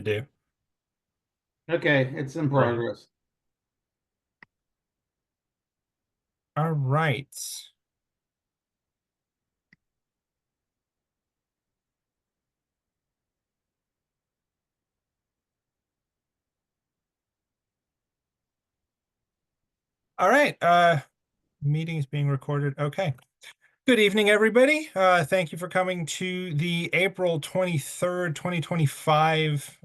do. Okay, it's in progress. All right. All right. Meeting is being recorded. Okay. Good evening, everybody. Thank you for coming to the April 23rd, 2025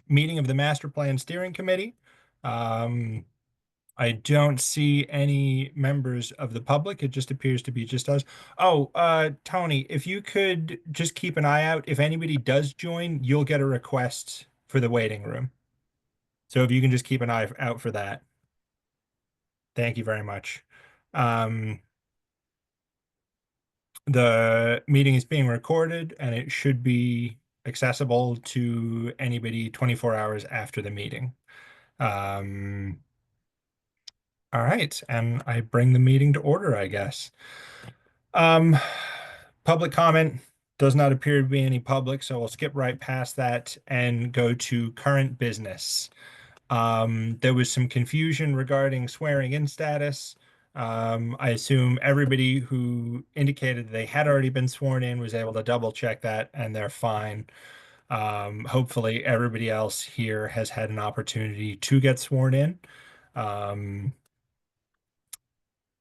meeting of the Master Plan Steering Committee. I don't see any members of the public. It just appears to be just us. Oh, Tony, if you could just keep an eye out. If anybody does join, you'll get a request for the waiting room. So if you can just keep an eye out for that. Thank you very much. The meeting is being recorded and it should be accessible to anybody 24 hours after the meeting. Um, all right, and I bring the meeting to order, I guess. Um, Public comment does not appear to be any public, so we'll skip right past that and go to current business. There was some confusion regarding swearing in status. I assume everybody who indicated they had already been sworn in was able to double check that and they're fine. Hopefully everybody else here has had an opportunity to get sworn in. Um,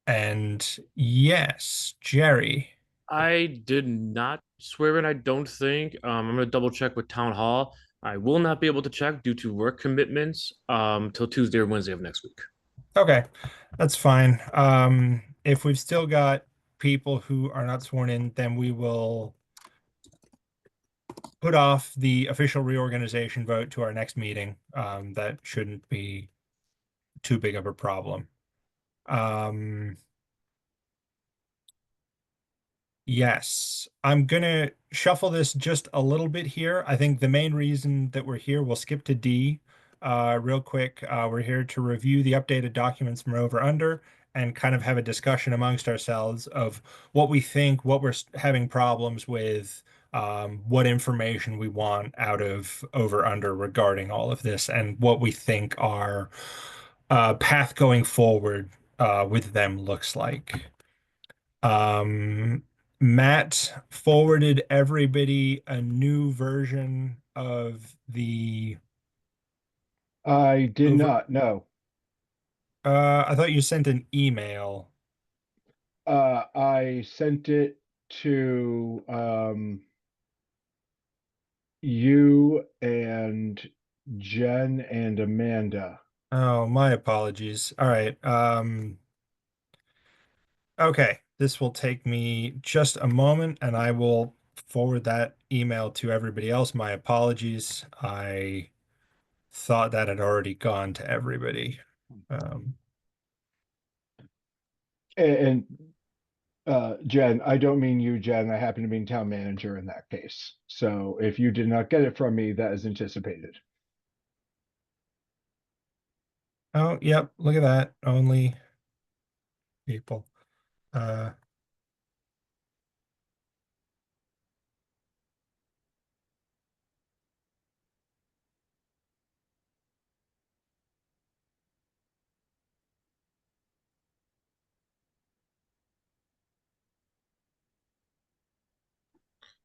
and yes, Jerry. I did not swear in, I don't think. I'm gonna double check with Town Hall. I will not be able to check due to work commitments till Tuesday or Wednesday of next week. Okay, that's fine. If we've still got people who are not sworn in, then we will put off the official reorganization vote to our next meeting. That shouldn't be too big of a problem. Um, yes, I'm gonna shuffle this just a little bit here. I think the main reason that we're here, we'll skip to D real quick. We're here to review the updated documents from over under and kind of have a discussion amongst ourselves of what we think, what we're having problems with, what information we want out of over under regarding all of this, and what we think our path going forward with them looks like. Um, Matt forwarded everybody a new version of the I did over. not, no. I thought you sent an email. I sent it to you and Jen and Amanda. Oh, my apologies. All right. Okay, this will take me just a moment and I will forward that email to everybody else. My apologies. I thought that had already gone to everybody. And Jen, I don't mean you, Jen. I happen to mean town manager in that case. So if you did not get it from me, that is anticipated. Oh, yep, look at that. Only people. Uh,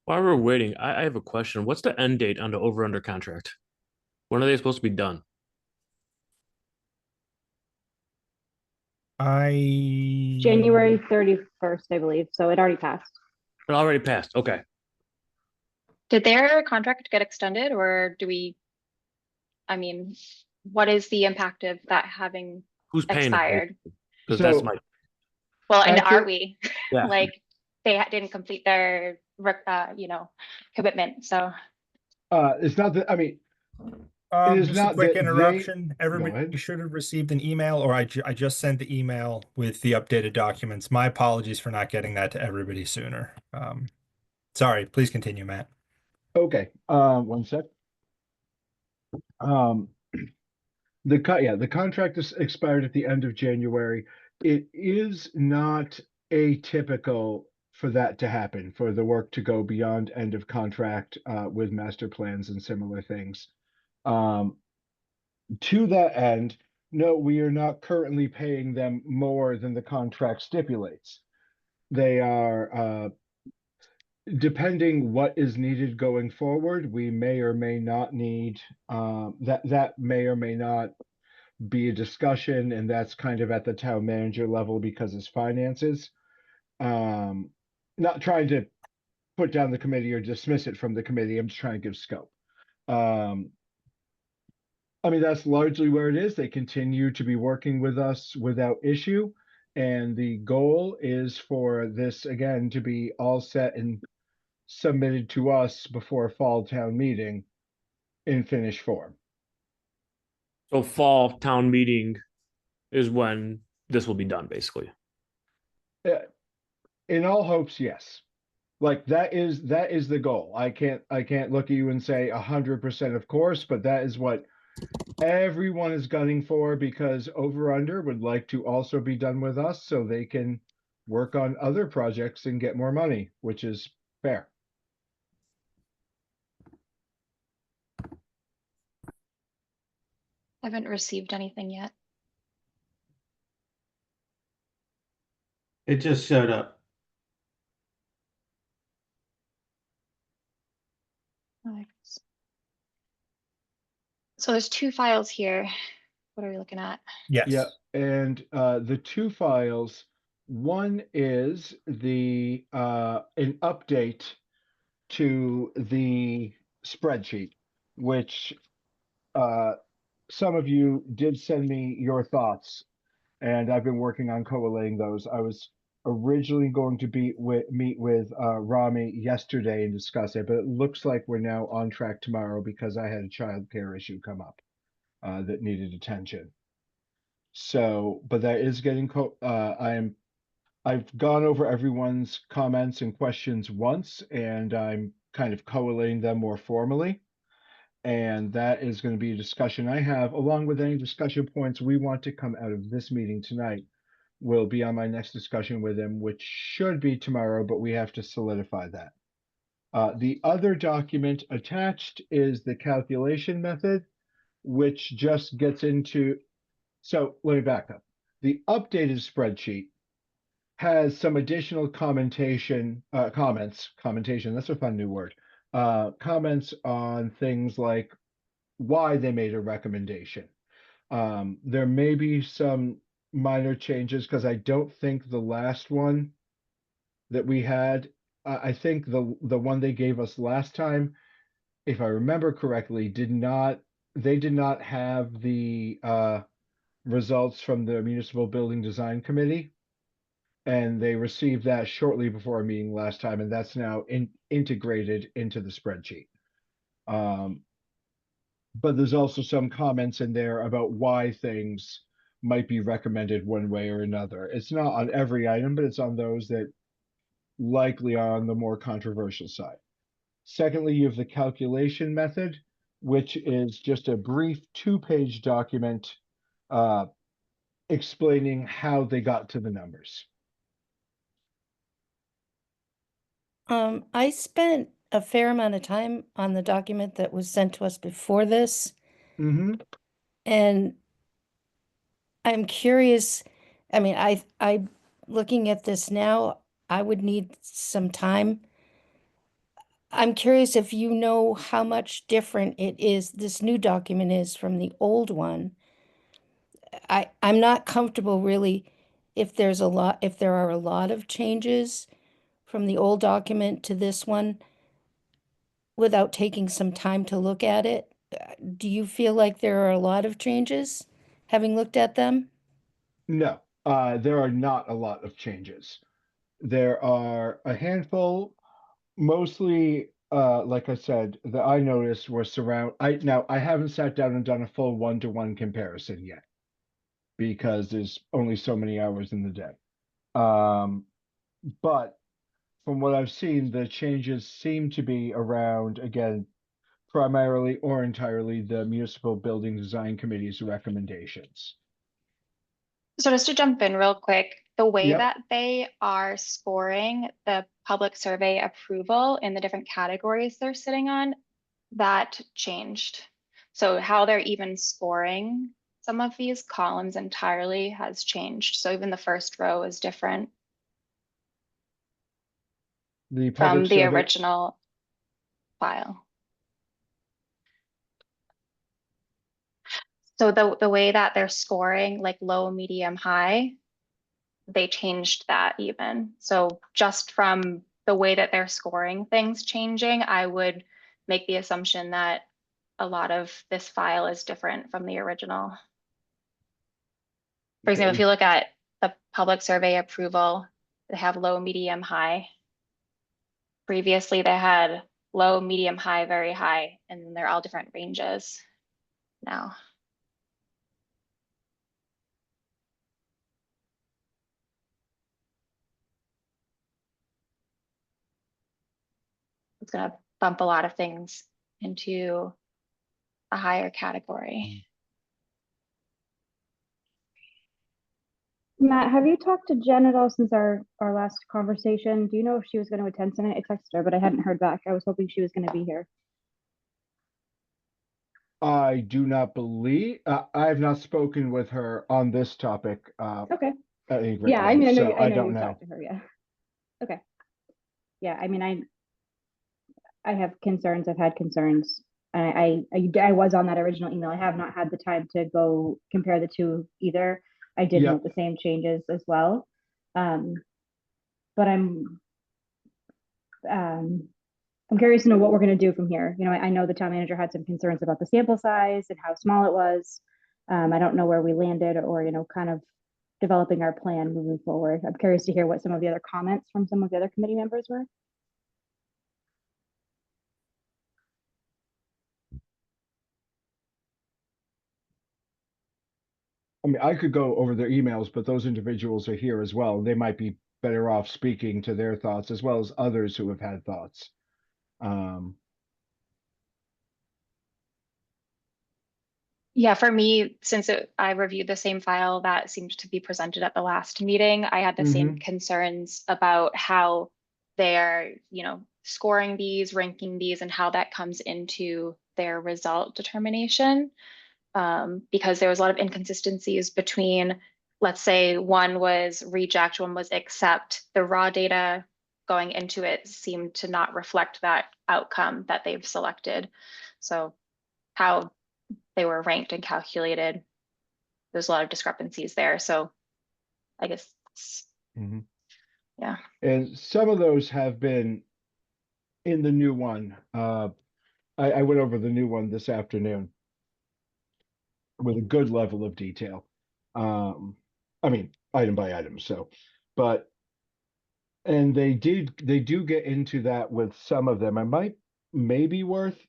While we're waiting, I have a question. What's the end date on the over-under contract? When are they supposed to be done? I January 31st, I believe. So it already passed. It already passed. Okay. Did their contract get extended or I mean, what is the impact of that having Who's paying it? expired? Because So- that's my Well, and are Accurate- we, yeah. like, they didn't complete their, commitment, so. It's not that, I mean, It is just a not quick that they- interruption. Go Everybody ahead. should have received an email, or I just sent the email with the updated documents. My apologies for not getting that to everybody sooner. Sorry, please continue, Matt. okay, one sec. The contract is expired at the end of January. It is not atypical for that to happen, for the work to go beyond end of contract with master plans and similar things. To that end, no, we are not currently paying them more than the contract stipulates. They are, depending what is needed going forward, we may or may not need, that may or may not be a discussion, and that's kind of at the town manager level because it's finances. Not trying to put down the committee or dismiss it from the committee. I'm just trying to give scope. I mean, that's largely where it is. They continue to be working with us without issue. And the goal is for this, again, to be all set and submitted to us before fall town meeting in finished form. So fall town meeting is when this will be done, basically. In all hopes, yes. Like that is the goal. I can't look at you and say 100% of course, but that is what everyone is gunning for, because Over Under would like to also be done with us so they can work on other projects and get more money, which is fair. I haven't received anything yet. It just showed up. Thanks. So there's two files here. What are we looking at? Yes. Yeah, and the two files, one is the an update to the spreadsheet, which some of you did send me your thoughts, and I've been working on collating those. I was originally going to meet with Rami yesterday and discuss it, but it looks like we're now on track tomorrow because I had a childcare issue come up that needed attention. So, but that is getting I've gone over everyone's comments and questions once, and I'm kind of collating them more formally. And that is going to be a discussion I have, along with any discussion points we want to come out of this meeting tonight, will be on my next discussion with him, which should be tomorrow, but we have to solidify that. The other document attached is the calculation method, which just gets into, so let me back up. The updated spreadsheet has some additional comments, that's a fun new word, comments on things like why they made a recommendation. There may be some minor changes because I don't think the last one that we had, I think the one they gave us last time, if I remember correctly, they did not have the results from the Municipal Building Design Committee. And they received that shortly before our meeting last time, and that's now integrated into the spreadsheet. But there's also some comments in there about why things might be recommended one way or another. It's not on every item, but it's on those that likely are on the more controversial side. Secondly, you have the calculation method, which is just a brief 2-page document explaining how they got to the numbers. I spent a fair amount of time on the document that was sent to us before this, Mm-hmm. and I'm curious, I mean, I looking at this now, I would need some time. I'm curious if you know how much different it is, this new document is from the old one. I'm not comfortable really if there are a lot of changes from the old document to this one without taking some time to look at it. Do you feel like there are a lot of changes, having looked at them? No, there are not a lot of changes. There are a handful, mostly, like I said, that I noticed were I haven't sat down and done a full one-to-one comparison yet because there's only so many hours in the day. But from what I've seen, the changes seem to be around, again, primarily or entirely the Municipal Building Design Committee's recommendations. So just to jump in real quick, the way Yep. that they are scoring the public survey approval in the different categories they're sitting on, that changed. So how they're even scoring some of these columns entirely has changed. So even the first row is different The from public the survey, original file. So the way that they're scoring, like low, medium, high, they changed that even. So just from the way that they're scoring things changing, I would make the assumption that a lot of this file is different from the original. For example, if Okay. you look at the public survey approval, they have low, medium, high. Previously, they had low, medium, high, very high, and they're all different ranges now. It's gonna bump a lot of things into a higher category. Matt, have you talked to Jen at all since our last conversation? Do you know if she was going to attend tonight? I texted her, but I hadn't heard back. I was hoping she was going to be here. I do not believe, I have not spoken with her on this topic, Okay. at any great Yeah, I mean, length, I so know, I you don't know. talked to her, yeah. Okay. Yeah, I mean, I have concerns. I've had concerns. I was on that original email. I have not had the time to go compare the two either. I did Yep. note the same changes as well. But I'm curious to know what we're going to do from here. You know, I know the town manager had some concerns about the sample size and how small it was. I don't know where we landed or, you know, kind of developing our plan moving forward. I'm curious to hear what some of the other comments from some of the other committee members were. I mean, I could go over their emails, but those individuals are here as well. They might be better off speaking to their thoughts as well as others who have had thoughts. Yeah, for me, since I reviewed the same file that seemed to be presented at the last meeting, I had the same concerns about how they're, you know, scoring these, ranking these, and how that comes into their result determination. Because there was a lot of inconsistencies between, let's say, one was reject, one was accept. The raw data going into it seemed to not reflect that outcome that they've selected. So how they were ranked and calculated, there's a lot of discrepancies there. So I guess, yeah. And some of those have been in the new one. I went over the new one this afternoon with a good level of detail. I mean, item by item, so, but, and they do get into that with some of them. I might, maybe worth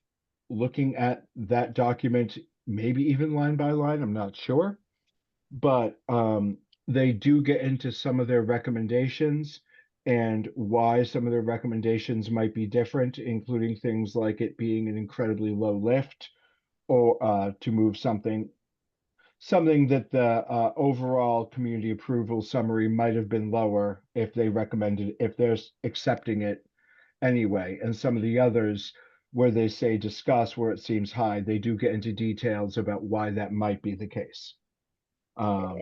looking at that document, maybe even line by line, I'm not sure. But they do get into some of their recommendations and why some of their recommendations might be different, including things like it being an incredibly low lift or to move something that the overall community approval summary might have been lower if they recommended, if they're accepting it anyway. And some of the others where they say discuss where it seems high, they do get into details about why that might be the case.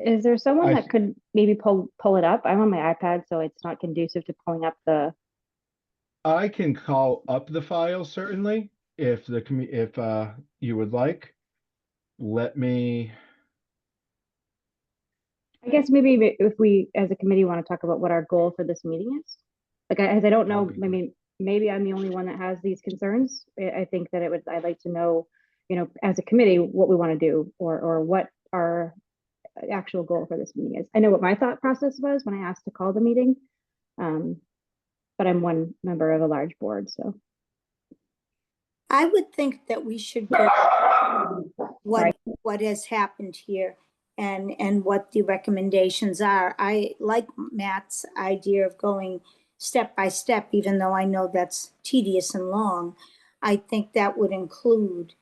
Is there someone I- that could maybe pull it up? I'm on my iPad, so it's not conducive to pulling up the. I can call up the file certainly if you would like. Let me. I guess maybe if we, as a committee, want to talk about what our goal for this meeting is. Like, as I don't know, be I mean, maybe I'm the only one that has these concerns. I think that I'd like to know, you know, as a committee, what we want to do or what our actual goal for this meeting is. I know what my thought process was when I asked to call the meeting. But I'm one member of a large board, so. I would think that we should go what has happened here and what the recommendations are. I like Matt's idea of going step by step, even though I know that's tedious and long. I think that would include,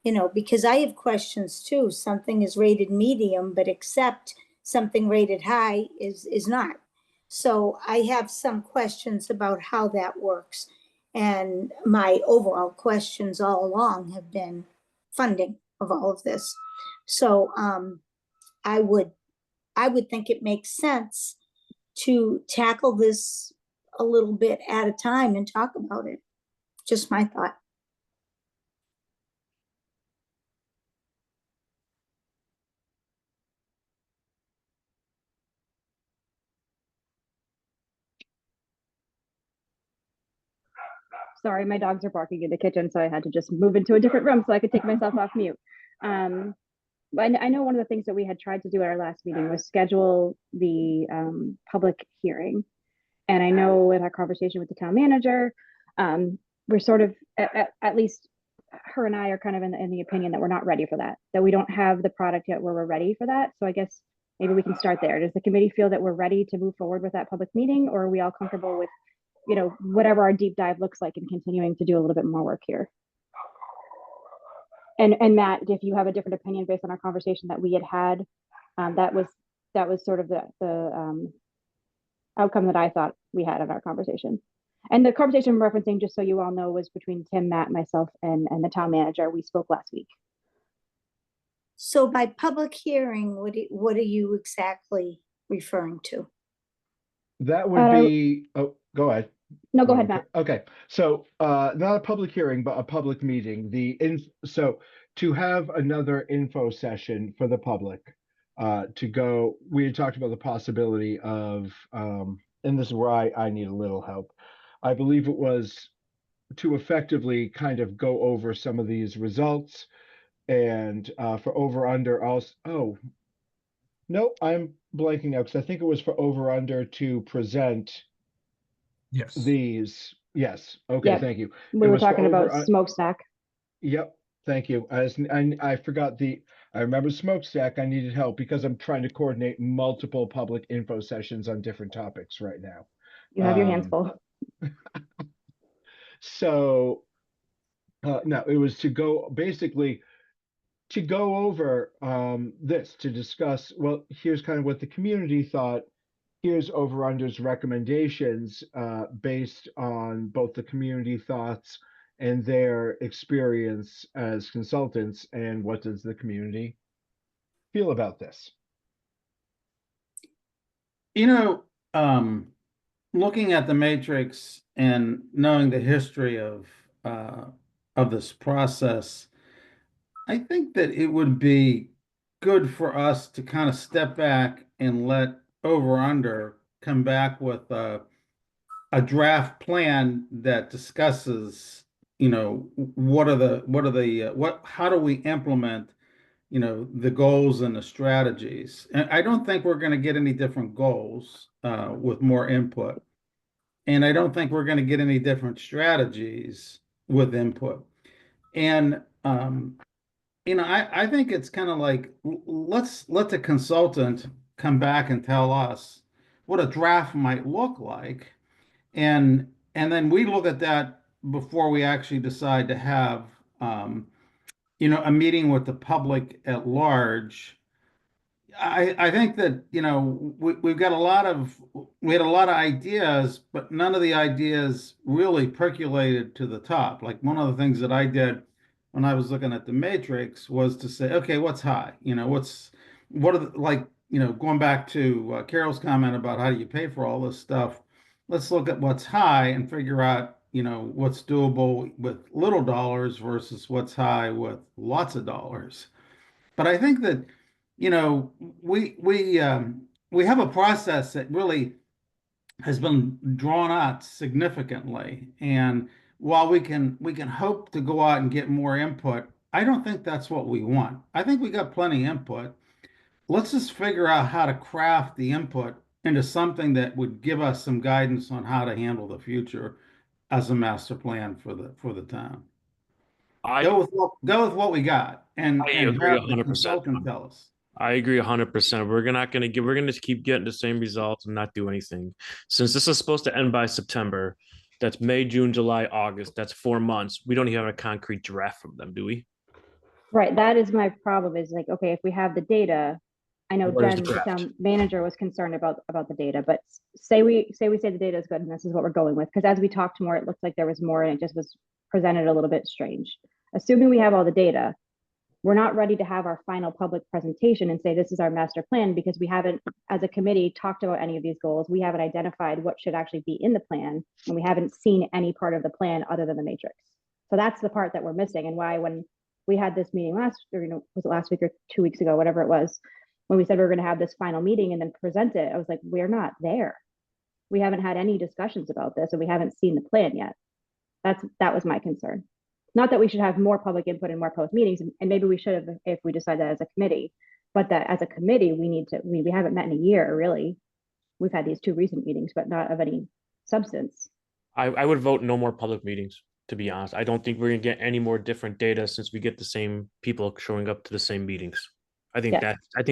you know, because I have questions too. Something is rated medium, but accept something rated high is not. So I have some questions about how that works. And my overall questions all along have been funding of all of this. So I would think it makes sense to tackle this a little bit at a time and talk about it. Just my thought. Sorry, my dogs are barking in the kitchen, so I had to just move into a different room so I could take myself off mute. But I know one of the things that we had tried to do at our last meeting was schedule the public hearing. And I know in our conversation with the town manager, we're sort of, at least her and I are kind of in the opinion that we're not ready for that we don't have the product yet where we're ready for that. So I guess maybe we can start there. Does the committee feel that we're ready to move forward with that public meeting, or are we all comfortable with, you know, whatever our deep dive looks like and continuing to do a little bit more work here? And Matt, if you have a different opinion based on our conversation that we had, that was sort of the outcome that I thought we had of our conversation. And the conversation I'm referencing, just so you all know, was between Tim, Matt, myself, and the town manager. We spoke last week. So by public hearing, what are you exactly referring to? That would be, oh, go ahead. No, go ahead, Matt. Okay, so not a public hearing, but a public meeting. So to have another info session for the public, to go, we had talked about the possibility of, and this is where I need a little help. I believe it was to effectively kind of go over some of these results, and for over under also, oh, no, I'm blanking out because I think it was for over under to present Yes. these. Yes. Okay. Yep. Thank you. We It were was for talking about over- smokestack. Yep. Thank you. I forgot I remember smokestack. I needed help because I'm trying to coordinate multiple public info sessions on different topics right now. You have your hands full. So, no, it was to go basically to go over this, to discuss, well, here's kind of what the community thought. Here's over-under's recommendations based on both the community thoughts and their experience as consultants, and what does the community feel about this? You know, looking at the matrix and knowing the history of this process, I think that it would be good for us to kind of step back and let over under come back with a draft plan that discusses, you know, how do we implement, you know, the goals and the strategies. And I don't think we're going to get any different goals with more input. And I don't think we're going to get any different strategies with input. And, you know, I think it's kind of like, let's let the consultant come back and tell us what a draft might look like. And then we look at that before we actually decide to have, you know, a meeting with the public at large. I think that, you know, we had a lot of ideas, but none of the ideas really percolated to the top. Like one of the things that I did when I was looking at the matrix was to say, okay, what's high? You know, what are the, like, you know, going back to Carol's comment about how do you pay for all this stuff, let's look at what's high and figure out, you know, what's doable with little dollars versus what's high with lots of dollars. But I think that, you know, we have a process that really has been drawn out significantly. And while we can hope to go out and get more input, I don't think that's what we want. I think we got plenty of input. Let's just figure out how to craft the input into something that would give us some guidance on how to handle the future as a master plan for the town. Go with what we got and agree have the 100%. consultant tell us. I agree 100%. We're gonna keep getting the same results and not do anything. Since this is supposed to end by September, that's May, June, July, August. That's 4 months. We don't even have a concrete draft from them, do we? Right. That is my problem, is like, okay, if we have the data, I know What is the Jen, the draft? town manager, was concerned about the data, but say we say the data is good and this is what we're going with, because as we talked more, it looked like there was more and it just was presented a little bit strange. Assuming we have all the data, we're not ready to have our final public presentation and say this is our master plan because we haven't, as a committee, talked about any of these goals. We haven't identified what should actually be in the plan, and we haven't seen any part of the plan other than the matrix. So that's the part that we're missing, and why when we had this meeting last, or was it last week or 2 weeks ago, whatever it was, when we said we were going to have this final meeting and then present it, I was like, we're not there. We haven't had any discussions about this, and we haven't seen the plan yet. That was my concern. Not that we should have more public input and more post meetings, and maybe we should have if we decide that as a committee, but that as a committee, we haven't met in a year, really. We've had these 2 recent meetings, but not of any substance. I would vote no more public meetings, to be honest. I don't think we're gonna get any more different data since we get the same people showing up to the same meetings. I think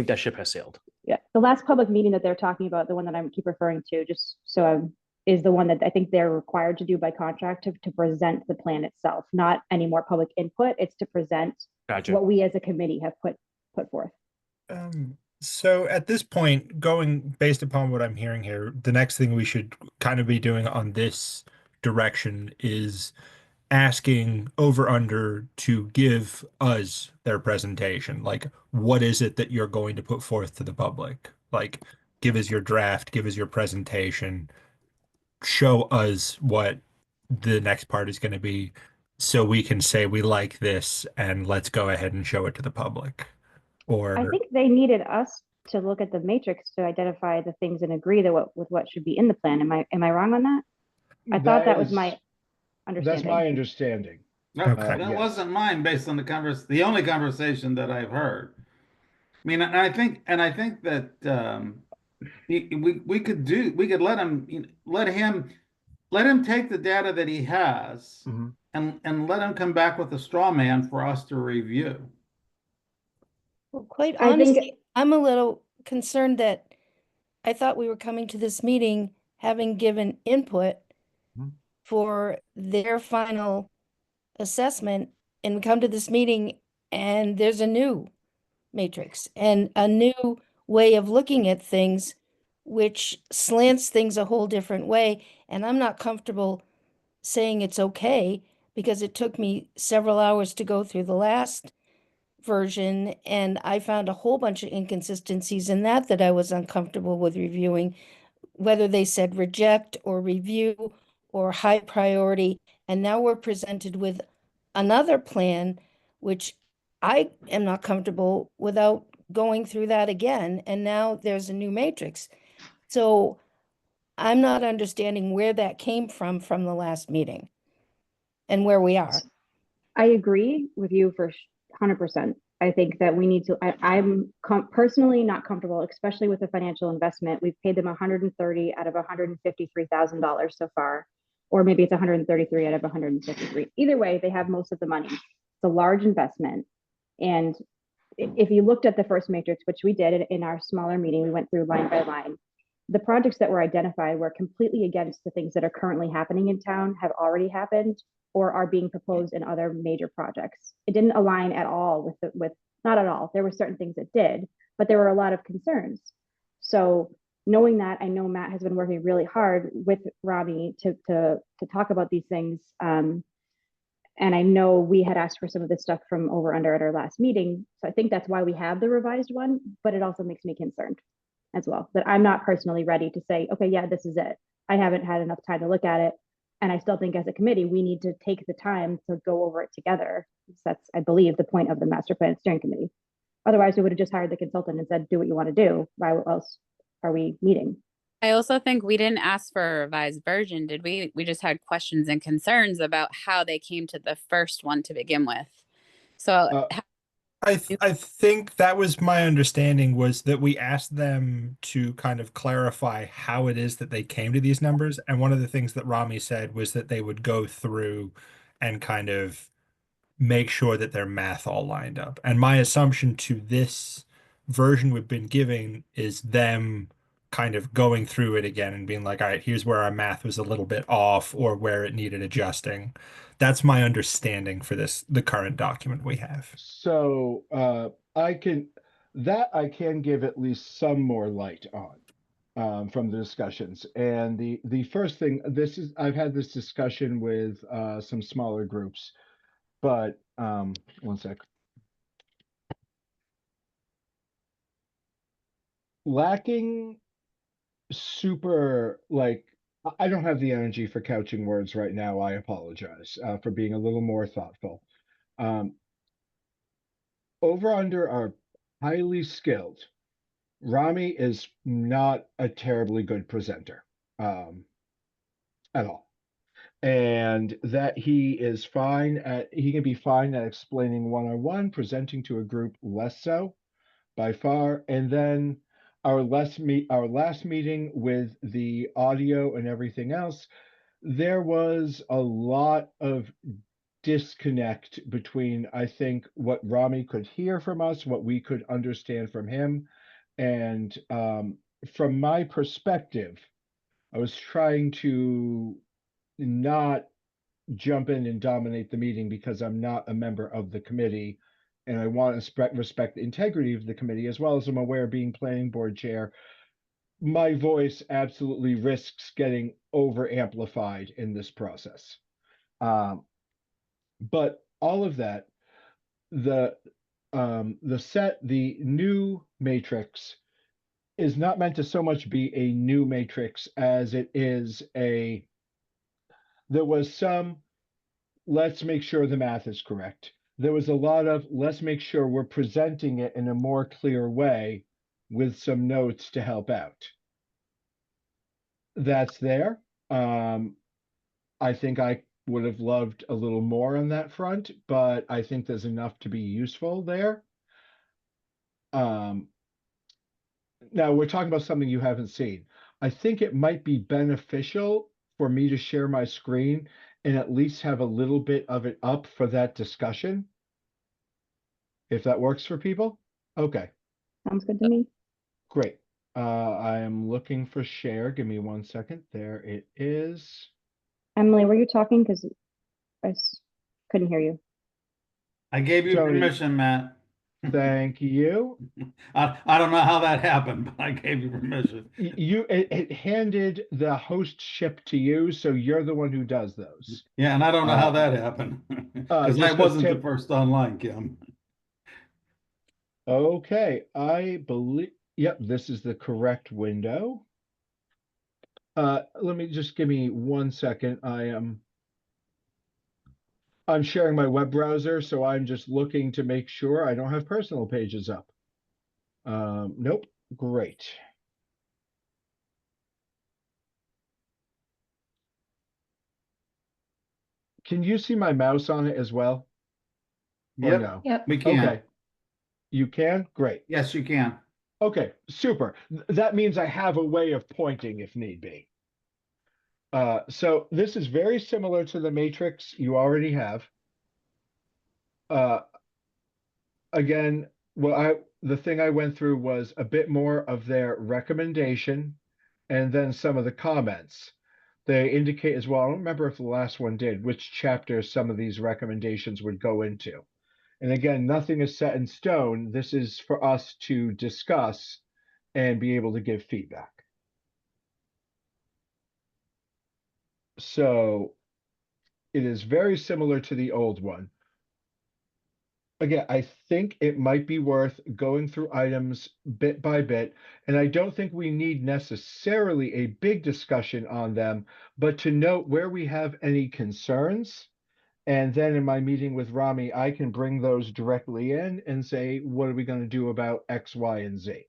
that ship has sailed. Yeah, the last public meeting that they're talking about, the one that I keep referring to, just so is the one that I think they're required to do by contract to present the plan itself, not any more public input. It's to present Gotcha. what we as a committee have put forth. So at this point, going based upon what I'm hearing here, the next thing we should kind of be doing on this direction is asking over under to give us their presentation. Like, what is it that you're going to put forth to the public? Like, give us your draft, give us your presentation, show us what the next part is going to be so we can say we like this and let's go ahead and show it to the public. Or I think they needed us to look at the matrix to identify the things and agree that with what should be in the plan. Am I wrong on that? I thought that was my understanding. That's my understanding. No, Okay. that Yes. wasn't mine based on the only conversation that I've heard. I mean, and I think that we could let him take the data that he has Mhm. and let him come back with a straw man for us to review. Well, quite I think- honestly, I'm a little concerned that I thought we were coming to this meeting having given input Mhm. for their final assessment, and we come to this meeting and there's a new matrix and a new way of looking at things, which slants things a whole different way. And I'm not comfortable saying it's okay because it took me several hours to go through the last version, and I found a whole bunch of inconsistencies in that I was uncomfortable with reviewing, whether they said reject or review or high priority. And now we're presented with another plan, which I am not comfortable without going through that again. And now there's a new matrix. So I'm not understanding where that came from the last meeting and where we are. I agree with you for 100%. I think that we need to, I'm personally not comfortable, especially with the financial investment. We've paid them $130 out of $153,000 so far, or maybe it's 133 out of 153. Either way, they have most of the money. It's a large investment. And if you looked at the first matrix, which we did in our smaller meeting, we went through line by line. The projects that were identified were completely against the things that are currently happening in town, have already happened, or are being proposed in other major projects. It didn't align at all with not at all. There were certain things that did, but there were a lot of concerns. So knowing that, I know Matt has been working really hard with Rami to talk about these things. And I know we had asked for some of this stuff from over under at our last meeting. So I think that's why we have the revised one, but it also makes me concerned as well, that I'm not personally ready to say, okay, yeah, this is it. I haven't had enough time to look at it. And I still think as a committee, we need to take the time to go over it together. That's, I believe, the point of the master plan steering committee. Otherwise, we would have just hired the consultant and said, do what you want to do. Why else are we meeting? I also think we didn't ask for a revised version, did we? We just had questions and concerns about how they came to the first one to begin with. So I think that was my understanding, was that we asked them to kind of clarify how it is that they came to these numbers. And one of the things that Rami said was that they would go through and kind of make sure that their math all lined up. And my assumption to this version we've been giving is them kind of going through it again and being like, all right, here's where our math was a little bit off or where it needed adjusting. That's my understanding for the current document we have. So That I can give at least some more light on from the discussions. And the first thing, I've had this discussion with some smaller groups, but one sec. Lacking super, like, I don't have the energy for couching words right now. I apologize for being a little more thoughtful. Over under are highly skilled. Rami is not a terribly good presenter at all. And that he can be fine at explaining one-on-one, presenting to a group less so by far. And then our last meeting with the audio and everything else, there was a lot of disconnect between, I think, what Rami could hear from us, what we could understand from him. And from my perspective, I was trying to not jump in and dominate the meeting because I'm not a member of the committee. And I want to respect the integrity of the committee, as well as I'm aware, being planning board chair, my voice absolutely risks getting over amplified in this process. But all of that, the new matrix is not meant to so much be a new matrix as it is there was some, let's make sure the math is correct. There was a lot of, let's make sure we're presenting it in a more clear way with some notes to help out. That's there. I think I would have loved a little more on that front, but I think there's enough to be useful there. Now we're talking about something you haven't seen. I think it might be beneficial for me to share my screen and at least have a little bit of it up for that discussion. If that works for people. Okay, Sounds good to me. great. I am looking for share. Give me 1 second. There it is. Emily, were you talking? Because couldn't hear you. I gave you Tony. permission, Matt. Thank you. I don't know how that happened, but I gave you permission. It handed the hostship to you, so you're the one who does those. Yeah, and I don't know how that happened. Because I just 'cause wasn't the Tim- first online, Kim. Okay, I believe, yep, this is the correct window. Let me just give me 1 second. I'm sharing my web browser, so I'm just looking to make sure I don't have personal pages up. Nope, great. Can you see my mouse on it as well? Or Yep, no? Yep. we can. Okay. You can? Great. Yes, you can. Okay, super. That means I have a way of pointing if need be. So this is very similar to the matrix you already have. Again, the thing I went through was a bit more of their recommendation and then some of the comments. They indicate as well, I don't remember if the last one did, which chapter some of these recommendations would go into. And again, nothing is set in stone. This is for us to discuss and be able to give feedback. So it is very similar to the old one. Again, I think it might be worth going through items bit by bit, and I don't think we need necessarily a big discussion on them, but to note where we have any concerns. And then in my meeting with Rami, I can bring those directly in and say, what are we going to do about X, Y, and Z?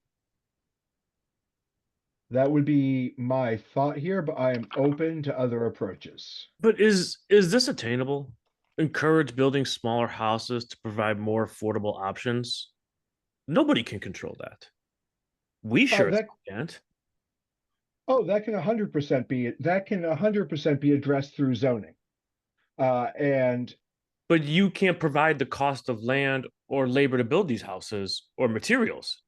That would be my thought here, but I am open to other approaches. But is this attainable? Encourage building smaller houses to provide more affordable options. Nobody can control that. We sure can't. Oh, that can 100% be addressed through zoning. But you can't provide the cost of land or labor to build these houses or materials.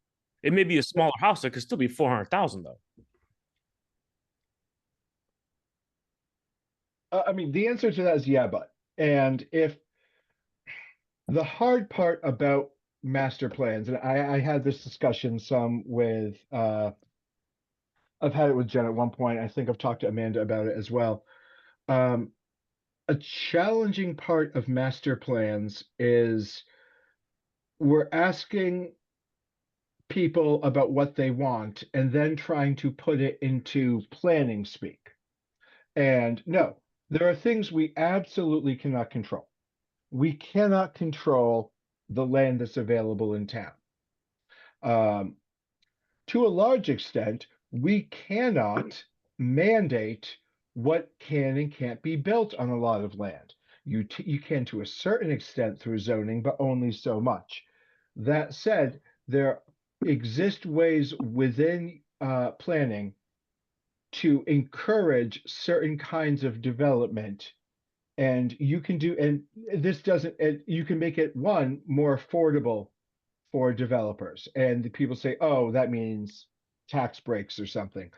It may be a smaller house that could still be 400,000 though. I mean, the answer to that is yeah, but. And if the hard part about master plans, and I had this discussion some with I've had it with Jen at one point. I think I've talked to Amanda about it as well. Um, a challenging part of master plans is we're asking people about what they want and then trying to put it into planning speak. And no, there are things we absolutely cannot control. We cannot control the land that's available in town. To a large extent, we cannot mandate what can and can't be built on a lot of land. You can to a certain extent through zoning, but only so much. That said, there exist ways within planning to encourage certain kinds of development, and you can do, and this doesn't, you can make it one more affordable for developers. And the people say, oh, that means tax breaks or something.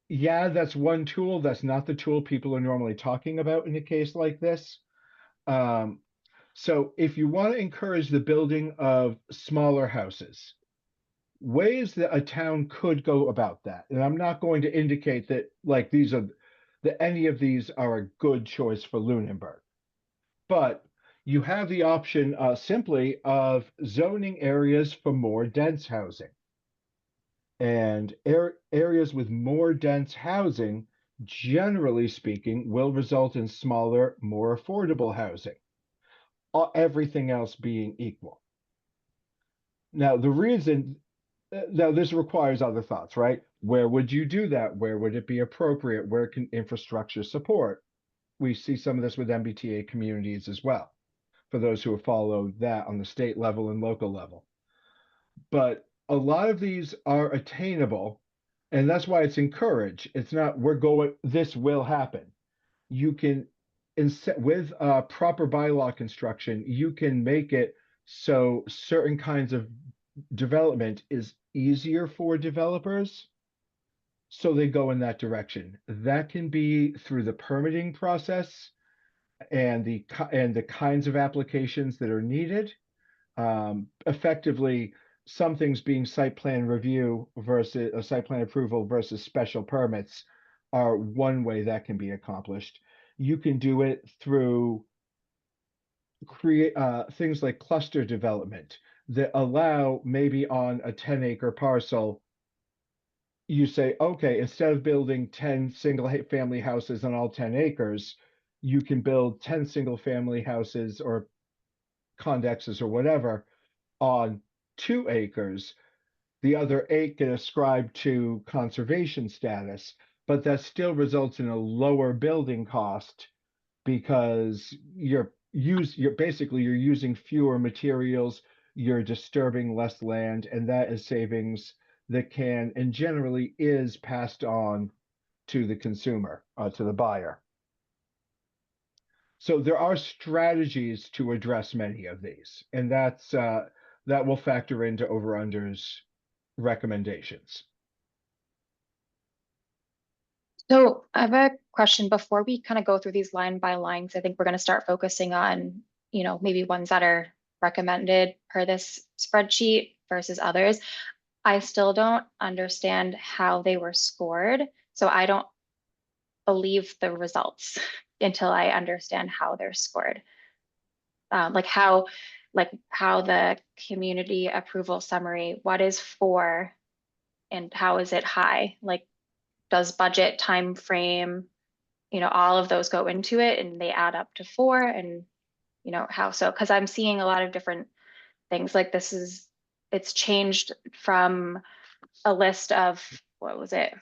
Yeah, that's one tool. That's not the tool people are normally talking about in a case like this. So if you want to encourage the building of smaller houses, ways that a town could go about that, and I'm not going to indicate that like these are that any of these are a good choice for Lunenburg, but you have the option simply of zoning areas for more dense housing. And areas with more dense housing, generally speaking, will result in smaller, more affordable housing, everything else being equal. Now, the reason, now this requires other thoughts, right? Where would you do that? Where would it be appropriate? Where can infrastructure support? We see some of this with MBTA communities as well, for those who have followed that on the state level and local level. But a lot of these are attainable, and that's why it's encouraged. It's not, we're going, this will happen. You can, with proper bylaw construction, you can make it so certain kinds of development is easier for developers, so they go in that direction. That can be through the permitting process and the kinds of applications that are needed. Effectively, some things being site plan review versus a site plan approval versus special permits are one way that can be accomplished. You can do it through create things like cluster development that allow, maybe on a 10-acre parcel, you say, okay, instead of building 10 single family houses on all 10 acres, you can build 10 single family houses or condexes or whatever on 2 acres. The other 8 get ascribed to conservation status, but that still results in a lower building cost because you're basically you're using fewer materials, you're disturbing less land, and that is savings that can and generally is passed on to the consumer, to the buyer. So there are strategies to address many of these, and that's that will factor into over-unders recommendations. So I have a question before we kind of go through these line by lines. I think we're going to start focusing on, maybe ones that are recommended per this spreadsheet versus others. I still don't understand how they were scored. So I don't believe the results until I understand how they're scored. Like how the community approval summary, what is 4 and how is it high? Like, does budget, time frame, all of those go into it and they add up to 4, and how so? Because I'm seeing a lot of different things. Like it's changed from a list of, what was it,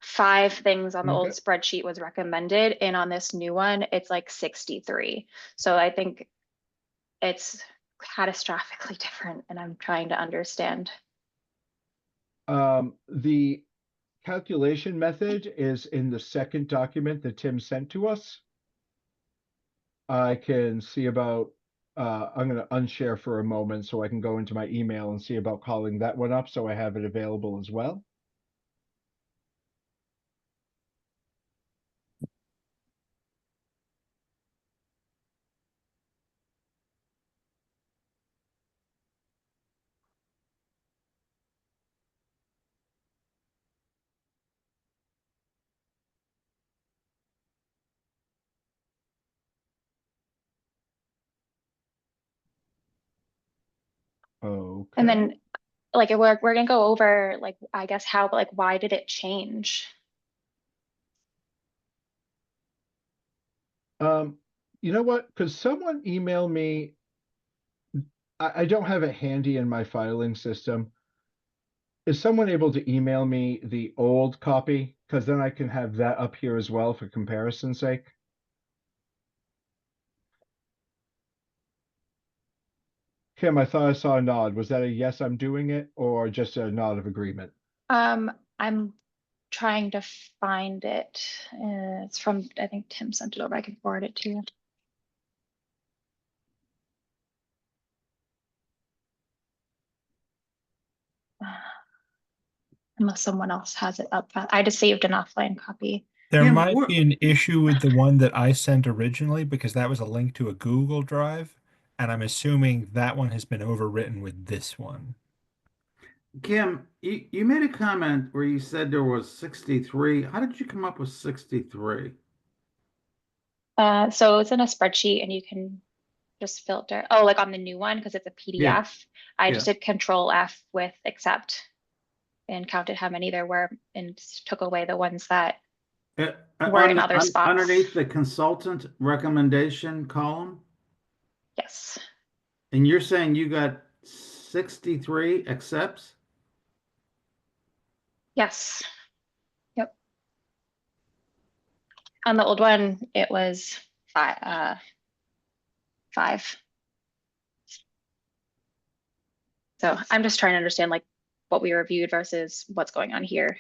5 things on the old spreadsheet was recommended, and on this new one it's like 63. So I think it's catastrophically different, and I'm trying to understand. The calculation method is in the second document that Tim sent to us. I can see about, I'm going to unshare for a moment so I can go into my email and see about calling that one up so I have it available as well. Okay. And then like we're gonna go over like, I guess how, but like, why did it change? You know what? Could someone email me? I don't have it handy in my filing system. Is someone able to email me the old copy? Because then I can have that up here as well for comparison's sake. Kim, I thought I saw a nod. Was that a yes, I'm doing it, or just a nod of agreement? I'm trying to find it. It's from, I think Tim sent it over. I can forward it to you. Unless someone else has it up. I just saved an offline copy. There Yeah, might we're- be an issue with the one that I sent originally because that was a link to a Google Drive, and I'm assuming that one has been overwritten with this one. Kim, you made a comment where you said there was 63. How did you come up with 63? So it's in a spreadsheet and you can just filter. Oh, like on the new one, because it's a Yeah. PDF. I Yeah. just did Control F with accept and counted how many there were and took away the ones that were in other spots. Underneath the consultant recommendation column, Yes. and you're saying you got 63 accepts? Yes. Yep. On the old one, it was five. So I'm just trying to understand like what we reviewed versus what's going on here.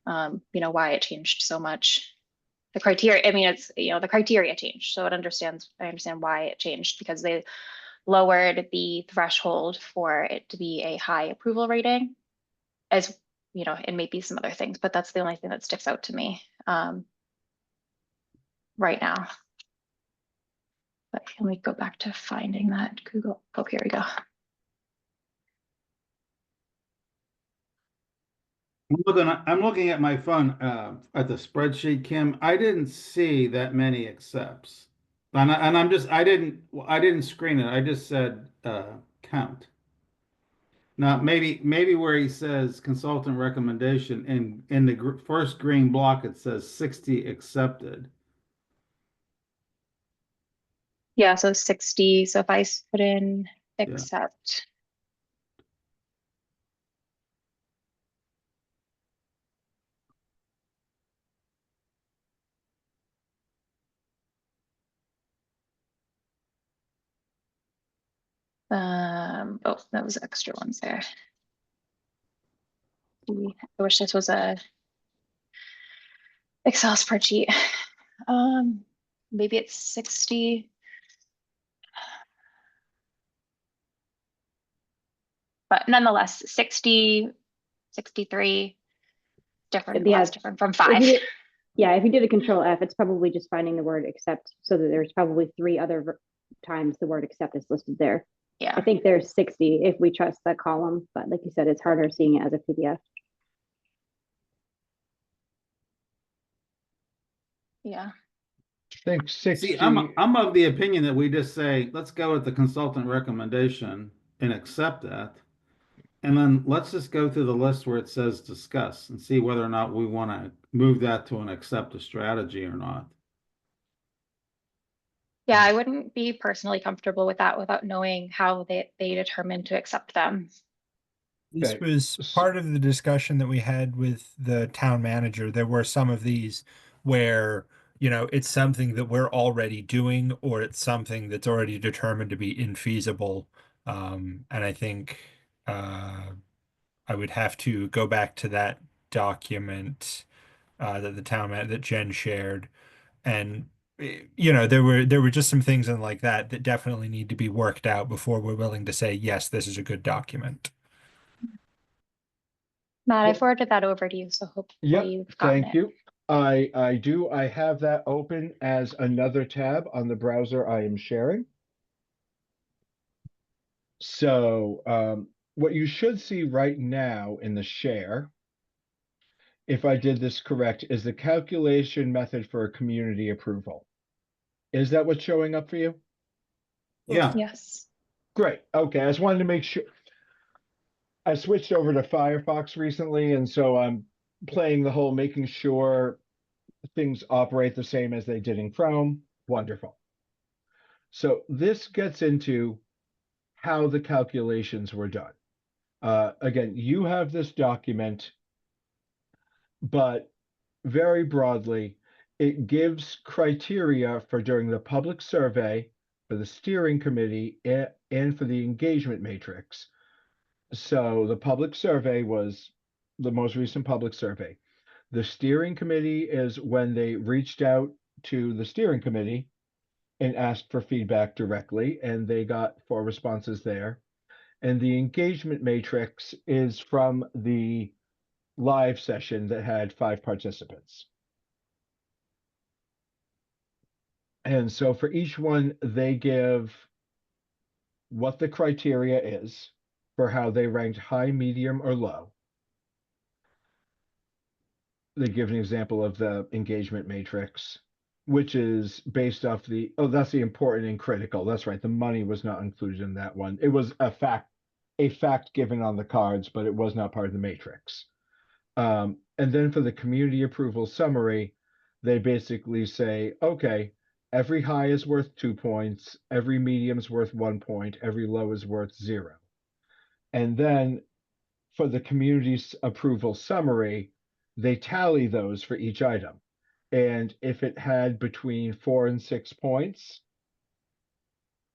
Why it changed so much. The criteria, I mean, it's, the criteria changed. So I understand why it changed because they lowered the threshold for it to be a high approval rating, as and maybe some other things, but that's the only thing that sticks out to me right now. But let me go back to finding that Google. Oh, here we go. I'm looking at my phone at the spreadsheet, Kim. I didn't see that many accepts. I didn't screen it. I just said count. Now maybe where he says consultant recommendation in the first green block it says 60 accepted. Yeah, so 60. So if I put in accept. Oh, that was extra ones there. I wish this was a Excel spreadsheet. Maybe it's 60. But nonetheless, 60, 63, different, Yeah. that's different from 5. If you did a Control F, it's probably just finding the word accept, so that there's probably 3 other times the word accept is listed there. Yeah. I think there's 60 if we trust that column, but like you said, it's harder seeing it as a PDF. Yeah. I think 60. See, I'm of the opinion that we just say, let's go with the consultant recommendation and accept that. And then let's just go through the list where it says discuss and see whether or not we want to move that to an accept a strategy or not. Yeah, I wouldn't be personally comfortable with that without knowing how they determined to accept them. This Okay. was part of the discussion that we had with the town manager. There were some of these where, it's something that we're already doing, or it's something that's already determined to be infeasible. And I think I would have to go back to that document that that Jen shared, and there were just some things in like that definitely need to be worked out before we're willing to say yes, this is a good document. Matt, I forwarded that over to you, so hopefully Yep, you've gotten thank it. you. I do. I have that open as another tab on the browser I am sharing. So what you should see right now in the share, if I did this correct, is the calculation method for a community approval. Is that what's showing up for you? Yeah. Yes. Great. Okay, I just wanted to make sure. I switched over to Firefox recently, and so I'm playing the whole making sure things operate the same as they did in Chrome. Wonderful. So this gets into how the calculations were done. Again, you have this document, but very broadly, it gives criteria for during the public survey, for the steering committee, and for the engagement matrix. So the public survey was the most recent public survey. The steering committee is when they reached out to the steering committee and asked for feedback directly, and they got 4 responses there. And the engagement matrix is from the live session that had 5 participants. And so for each one, they give what the criteria is for how they ranked high, medium, or low. They give an example of the engagement matrix, which is based off the, oh, that's the important and critical. That's right. The money was not included in that one. It was a fact given on the cards, but it was not part of the matrix. And then for the community approval summary, they basically say, okay, every high is worth 2 points, every medium is worth 1 point, every low is worth 0. And then for the community's approval summary, they tally those for each item. And if it had between 4 and 6 points,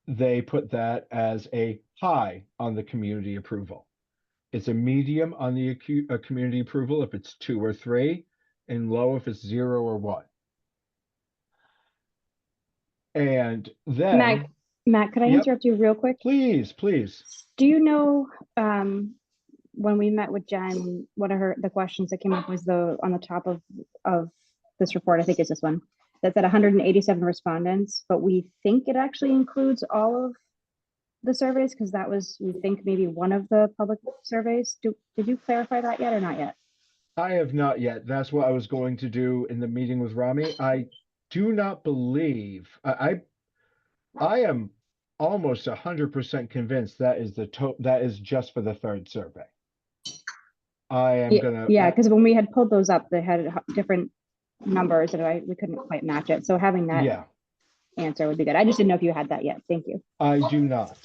they put that as a high on the community approval. It's a medium on the community approval if it's 2 or 3, and low if it's 0 or 1. And then, Matt, could I Yep. interrupt you real quick? please. Do you know, when we met with Jen, one of the questions that came up was on the top of this report, I think is this one, that said 187 respondents, but we think it actually includes all of the surveys, because that was, we think, maybe one of the public surveys. Did you clarify that yet or not yet? I have not yet. That's what I was going to do in the meeting with Rami. I do not believe, I am almost 100% convinced that is that is just for the 3rd survey. I am Yeah, because when we had pulled those up, they had different numbers and we couldn't quite match it. So having that answer would be good. I just didn't know if you had that yet. Thank you. I do not.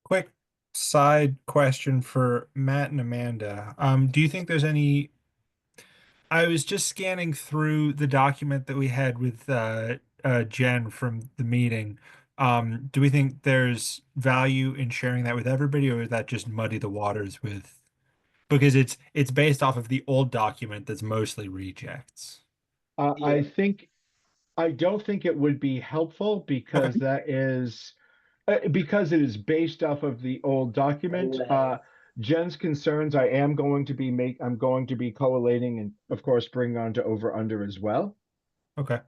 Quick side question for Matt and Amanda. Do you think there's any? I was just scanning through the document that we had with Jen from the meeting. Do we think there's value in sharing that with everybody, or is that just muddy the waters with? Because it's based off of the old document that's mostly rejects. I don't think it would be helpful because that is because it is based off of the old document. Jen's concerns, I'm going to be collating and of course bring on to over under as well. Okay.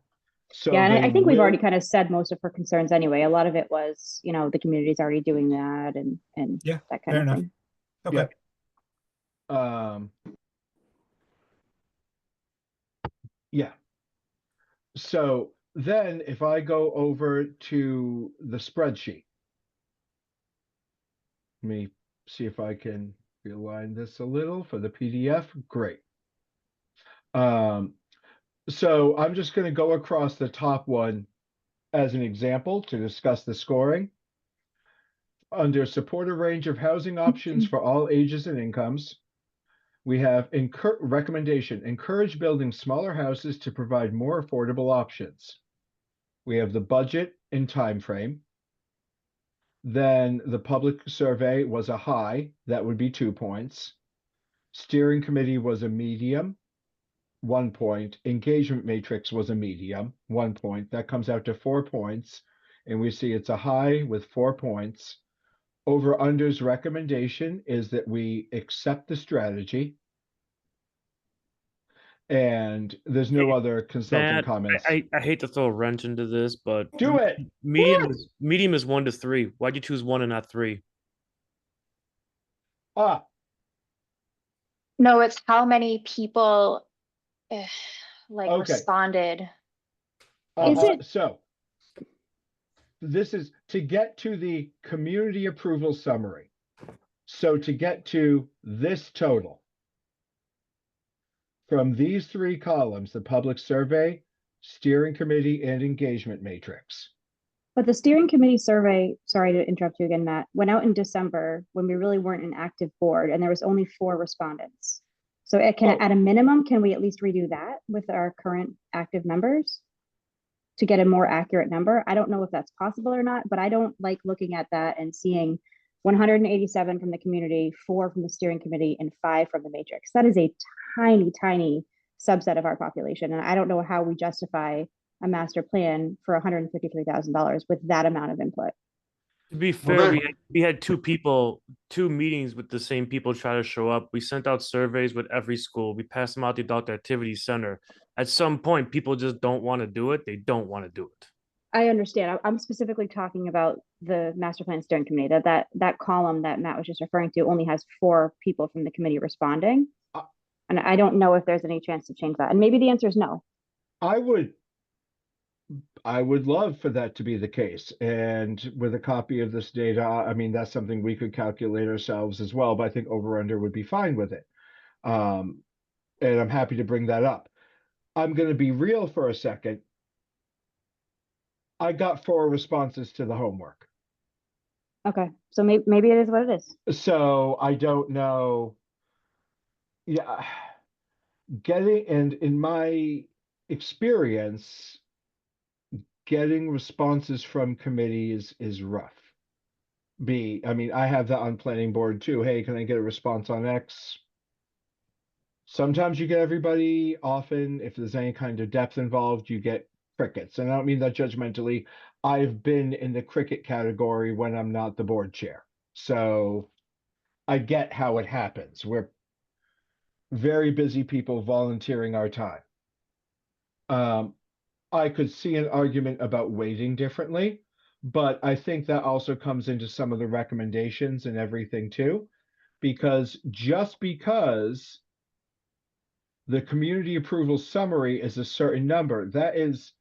So yeah, and I think we've already kind of said most of her concerns anyway. A lot of it was, the community's already doing that and that kind of thing. Okay. Yeah. So then if I go over to the spreadsheet, let me see if I can realign this a little for the PDF. Great. So I'm just going to go across the top one as an example to discuss the scoring. Under support a range of housing options for all ages and incomes, we have recommendation, encourage building smaller houses to provide more affordable options. We have the budget and time frame. Then the public survey was a high, that would be 2 points. Steering committee was a medium, 1 point. Engagement matrix was a medium, 1 point. That comes out to 4 points. And we see it's a high with 4 points. Over under's recommendation is that we accept the strategy. And there's no other consulting Matt, comments. I hate to throw a wrench into this, but Do it. medium is 1 to 3. Why'd you choose 1 and not 3? No, it's how many people Okay. responded. Is it- So this is to get to the community approval summary. So to get to this total, from these three columns, the public survey, steering committee, and engagement matrix. But the steering committee survey, sorry to interrupt you again, Matt, went out in December when we really weren't an active board and there was only 4 respondents. So it can, at a minimum, can we at least redo that with our current active members to get a more accurate number? I don't know if that's possible or not, but I don't like looking at that and seeing 187 from the community, 4 from the steering committee, and 5 from the matrix. That is a tiny, tiny subset of our population. And I don't know how we justify a master plan for $153,000 with that amount of input. To be fair, we had 2 meetings with the same people try to show up. We sent out surveys with every school. We passed them out to the Adult Activity Center. At some point, people just don't want to do it. They don't want to do it. I understand. I'm specifically talking about the master plan steering committee. That column that Matt was just referring to only has 4 people from the committee responding. And I don't know if there's any chance to change that. And maybe the answer is no. I would love for that to be the case. And with a copy of this data, I mean, that's something we could calculate ourselves as well, but I think over under would be fine with it. And I'm happy to bring that up. I'm going to be real for a second. I got 4 responses to the homework. Okay, so maybe it is what it is. So I don't know. Yeah, and in my experience, getting responses from committees is rough. I mean, I have that on planning board too. Hey, can I get a response on X? Sometimes you get everybody. Often, if there's any kind of depth involved, you get crickets. And I don't mean that judgmentally. I've been in the cricket category when I'm not the board chair. So I get how it happens. We're very busy people volunteering our time. I could see an argument about weighting differently, but I think that also comes into some of the recommendations and everything too, because just because the community approval summary is a certain number, that is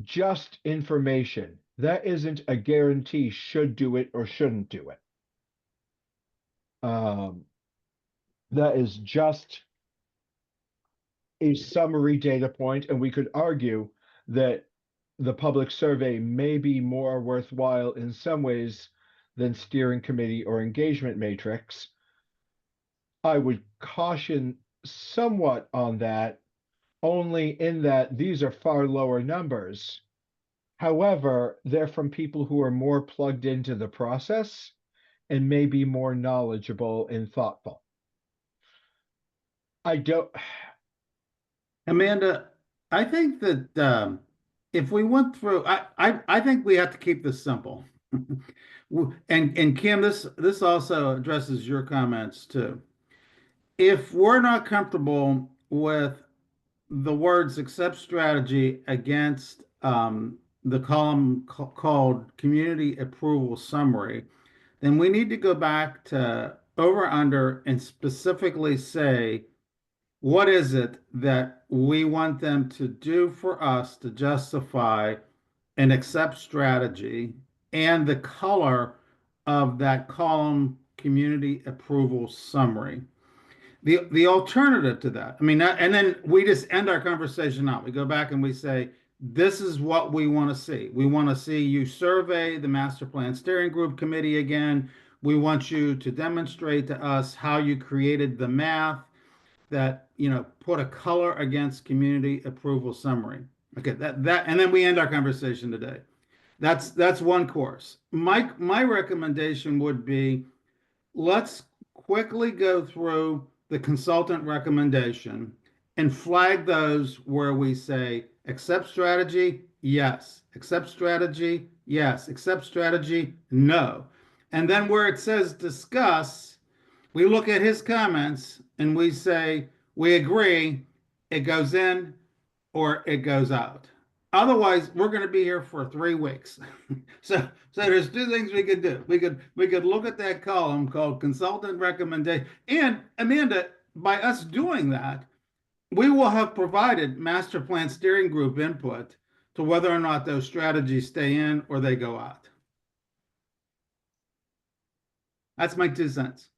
just information. That isn't a guarantee should do it or shouldn't do it. That is just a summary data point, and we could argue that the public survey may be more worthwhile in some ways than steering committee or engagement matrix. I would caution somewhat on that, only in that these are far lower numbers. However, they're from people who are more plugged into the process and may be more knowledgeable and thoughtful. Amanda, I think that if we went through, I think we have to keep this simple. And Kim, this also addresses your comments too. If we're not comfortable with the words accept strategy against the column called community approval summary, then we need to go back to over under and specifically say, what is it that we want them to do for us to justify an accept strategy and the color of that column community approval summary? The alternative to that, I mean, and then we just end our conversation out. We go back and we say, this is what we want to see. We want to see you survey the master plan steering group committee again. We want you to demonstrate to us how you created the math that, you know, put a color against community approval summary. Okay, and then we end our conversation today. That's one course. My recommendation would be, let's quickly go through the consultant recommendation and flag those where we say accept strategy, yes, accept strategy, yes, accept strategy, no. And then where it says discuss, we look at his comments and we say, we agree, it goes in or it goes out. Otherwise, we're going to be here for 3 weeks. So there's 2 things we could do. We could look at that column called consultant recommendation. And Amanda, by us doing that, we will have provided master plan steering group input to whether or not those strategies stay in or they go out. That's my 2 cents.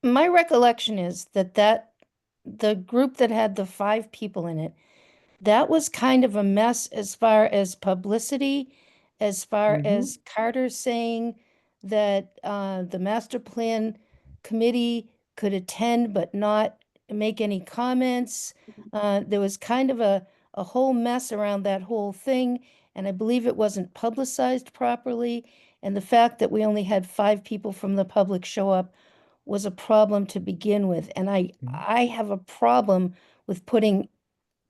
My recollection is that the group that had the 5 people in it, that was kind of a mess as far as publicity, as far as Carter saying that the master plan committee could attend but not make any comments. There was kind of a whole mess around that whole thing, and I believe it wasn't publicized properly. And the fact that we only had 5 people from the public show up was a problem to begin with. And I have a problem with putting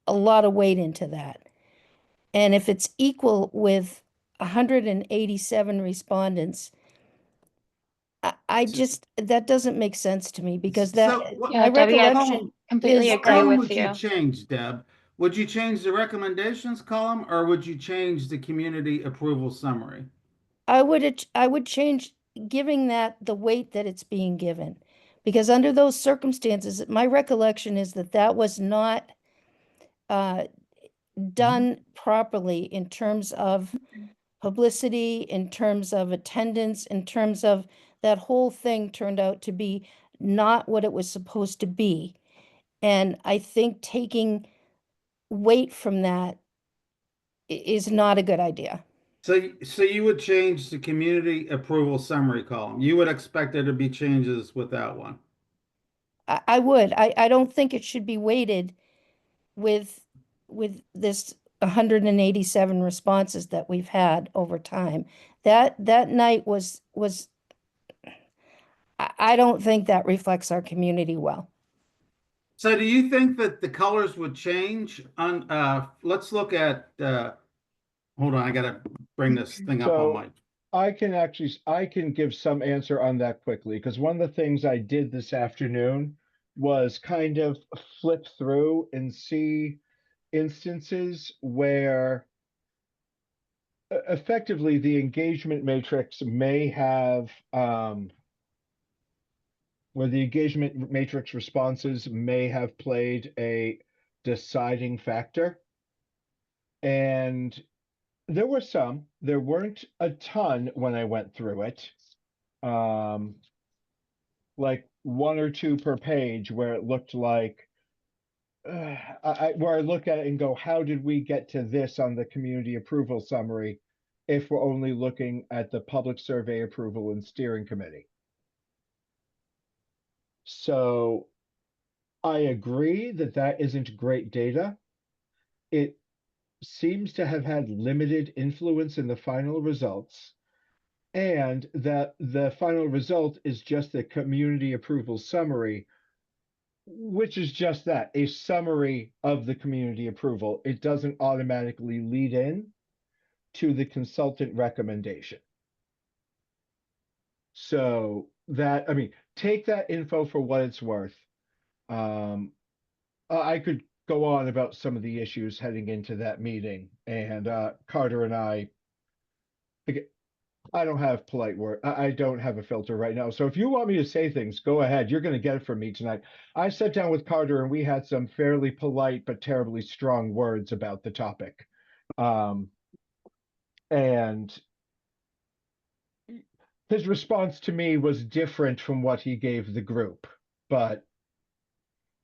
a lot of weight into that. And if it's equal with 187 respondents, that doesn't make sense to me, because So that, what- Yeah, my Debbie, I recollection completely is What agree that, column with would you you. change, Deb? Would you change the recommendations column or would you change the community approval summary? I would change giving that the weight that it's being given. Because under those circumstances, my recollection is that was not done properly in terms of publicity, in terms of attendance, in terms of that whole thing turned out to be not what it was supposed to be. And I think taking weight from that is not a good idea. So you would change the community approval summary column. You would expect there to be changes with that one. I would. I don't think it should be weighted with this 187 responses that we've had over time. That night was I don't think that reflects our community well. So do you think that the colors would change on, let's look at, hold on, I gotta bring this thing up on my. I can give some answer on that quickly, because one of the things I did this afternoon was kind of flip through and see instances where effectively the engagement matrix may have where the engagement matrix responses may have played a deciding factor. And there weren't a ton when I went through it. Like 1 or 2 per page where it looked like, where I look at it and go, how did we get to this on the community approval summary if we're only looking at the public survey approval and steering committee? So I agree that isn't great data. It seems to have had limited influence in the final results, and that the final result is just the community approval summary, which is just that, a summary of the community approval. It doesn't automatically lead in to the consultant recommendation. So that, I mean, take that info for what it's worth. I could go on about some of the issues heading into that meeting, and Carter and I don't have polite word. I don't have a filter right now. So if you want me to say things, go ahead. You're going to get it from me tonight. I sat down with Carter and we had some fairly polite but terribly strong words about the topic. And his response to me was different from what he gave the group, but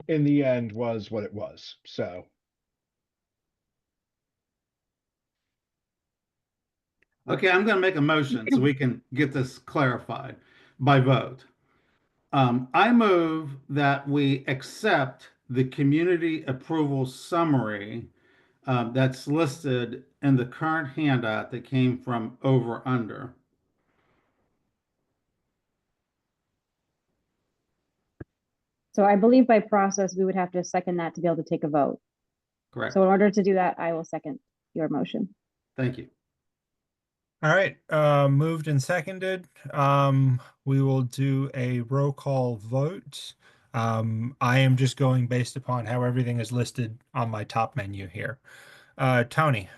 in the end was what it was. So. Okay, I'm going to make a motion so we can get this clarified by vote. I move that we accept the community approval summary that's listed in the current handout that came from Over Under. So I believe by process, we would have to second that to be able to take a vote. Correct. So in order to do that, I will second your motion. Thank you. All right, moved and seconded. We will do a roll call vote. I am just going based upon how everything is listed on my top menu here. Tony,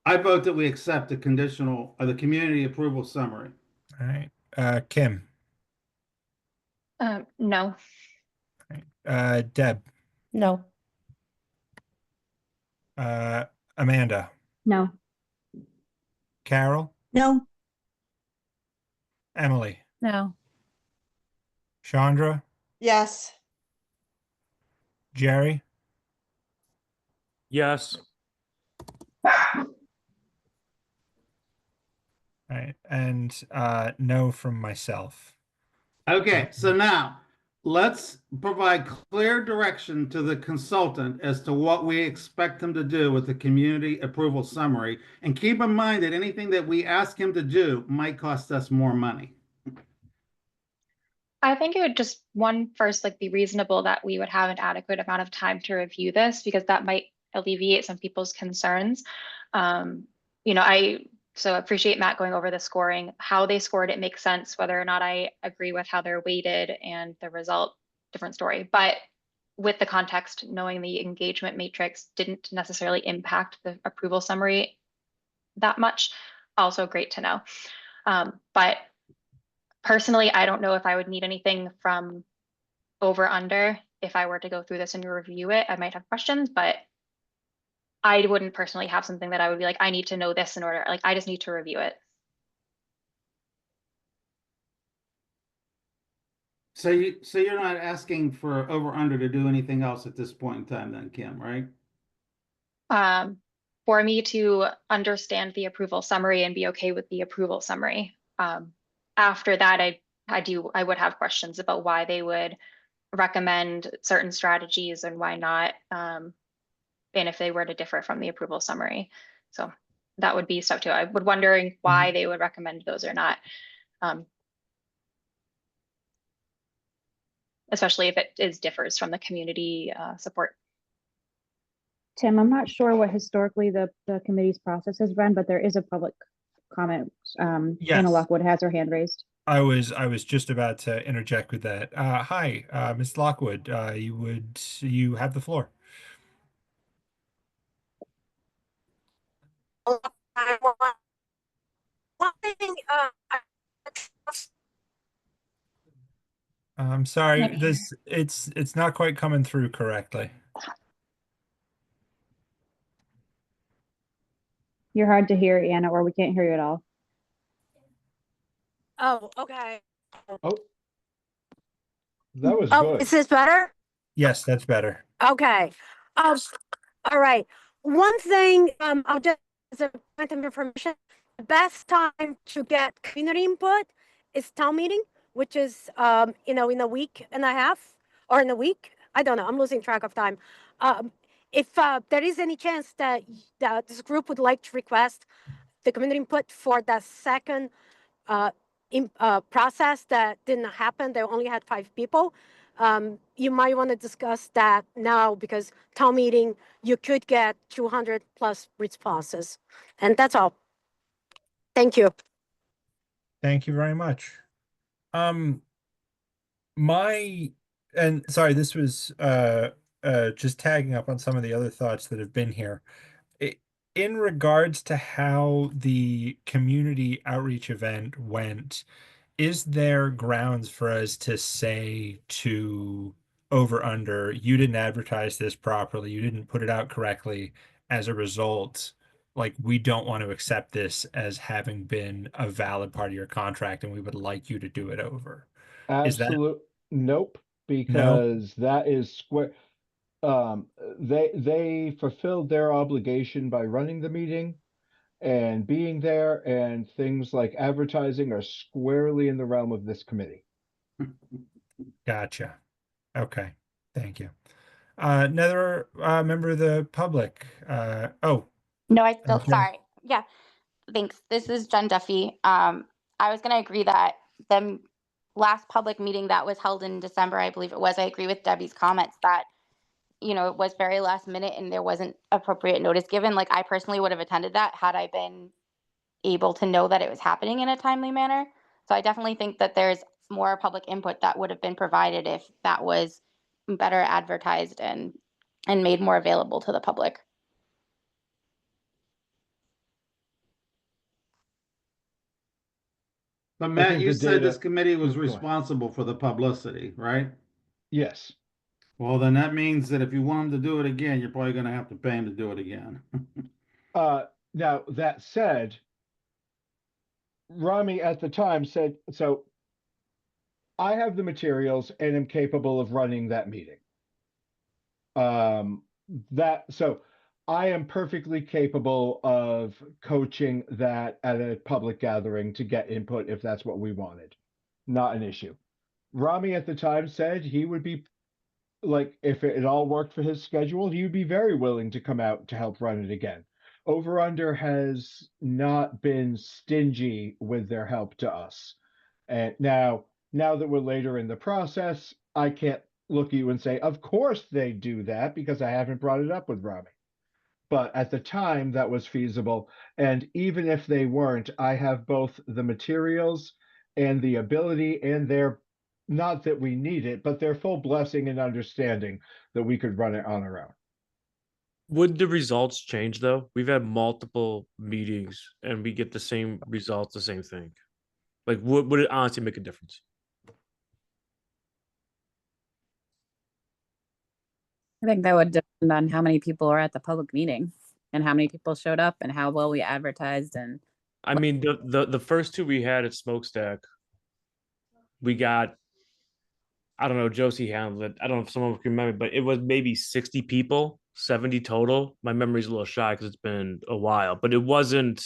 I vote that we accept the the community approval summary. all right. Kim, No. all right. Deb, No. Amanda, No. Carol, No, Emily, No. Chandra, Yes. Jerry, Yes. right, and no from myself. Okay, so now let's provide clear direction to the consultant as to what we expect him to do with the community approval summary. And keep in mind that anything that we ask him to do might cost us more money. I think it would just first like be reasonable that we would have an adequate amount of time to review this because that might alleviate some people's concerns. You know, I appreciate Matt going over the scoring, how they scored it makes sense, whether or not I agree with how they're weighted and the result, different story. But with the context, knowing the engagement matrix didn't necessarily impact the approval summary that much, also great to know. But personally, I don't know if I would need anything from over under. If I were to go through this and review it, I might have questions, but I wouldn't personally have something that I would be like, I need to know this in order. Like, I just need to review it. So you're not asking for over under to do anything else at this point in time then, Kim, right? For me to understand the approval summary and be okay with the approval summary. After that, I would have questions about why they would recommend certain strategies and why not. And if they were to differ from the approval summary. So that would be step 2. I would wondering why they would recommend those or not. Especially if it differs from the community support. Tim, I'm not sure what historically the committee's process has been, but there is a public comment. Yes. Anna Lockwood has her hand raised. I was just about to interject with that. Hi, Ms. Lockwood. You have the floor. I'm sorry, Maybe. it's not quite coming through correctly. You're hard to hear, Anna, or we can't hear you at all. Oh, okay. Oh, that was Oh, good. is this better? Yes, that's better. Okay. All right. One thing, I'll just, as a point of information, the best time to get community input is town meeting, which is, in a week and a half or in a week. I don't know. I'm losing track of time. If there is any chance that this group would like to request the community input for the second process that didn't happen, they only had 5 people. You might want to discuss that now because town meeting, you could get 200 plus responses. And that's all. Thank you. Thank you very much. Sorry, this was just tagging up on some of the other thoughts that have been here. In regards to how the community outreach event went, is there grounds for us to say to over under, you didn't advertise this properly, you didn't put it out correctly, as a result, like we don't want to accept this as having been a valid part of your contract and we would like you to do it over? Is that Nope, because that is square. They fulfilled their obligation by running the meeting and being there, and things like advertising are squarely in the realm of this committee. Gotcha. Okay, thank you. Another member of the public. Oh, No, I still, okay. sorry. Yeah, thanks. This is Jen Duffy. I was going to agree that the last public meeting that was held in December, I believe it was, I agree with Debbie's comments that, it was very last minute and there wasn't appropriate notice given. Like, I personally would have attended that had I been able to know that it was happening in a timely manner. So I definitely think that there's more public input that would have been provided if that was better advertised and made more available to the public. But Matt, think you the said this data- committee was Go ahead. responsible for the publicity, right? Yes. Well, then that means that if you want them to do it again, you're probably gonna have to pay them to do it again. Now that said, Rami at the time said, so I have the materials and am capable of running that meeting. So I am perfectly capable of coaching that at a public gathering to get input if that's what we wanted. Not an issue. Rami at the time said he would be like, if it all worked for his schedule, he would be very willing to come out to help run it again. Over Under has not been stingy with their help to us. And now that we're later in the process, I can't look at you and say, of course they do that, because I haven't brought it up with Rami. But at the time, that was feasible. And even if they weren't, I have both the materials and the ability, and their, not that we need it, but their full blessing and understanding that we could run it on our own. Would the results change though? We've had multiple meetings and we get the same results, the same thing. Like, would it honestly make a difference? I think that would depend on how many people are at the public meeting and how many people showed up and how well we advertised. And I mean, the first two we had at Smokestack, we got, I don't know, Josie handled it. I don't know if someone can remember, but it was maybe 60 people, 70 total. My memory's a little shy because it's been a while, but it wasn't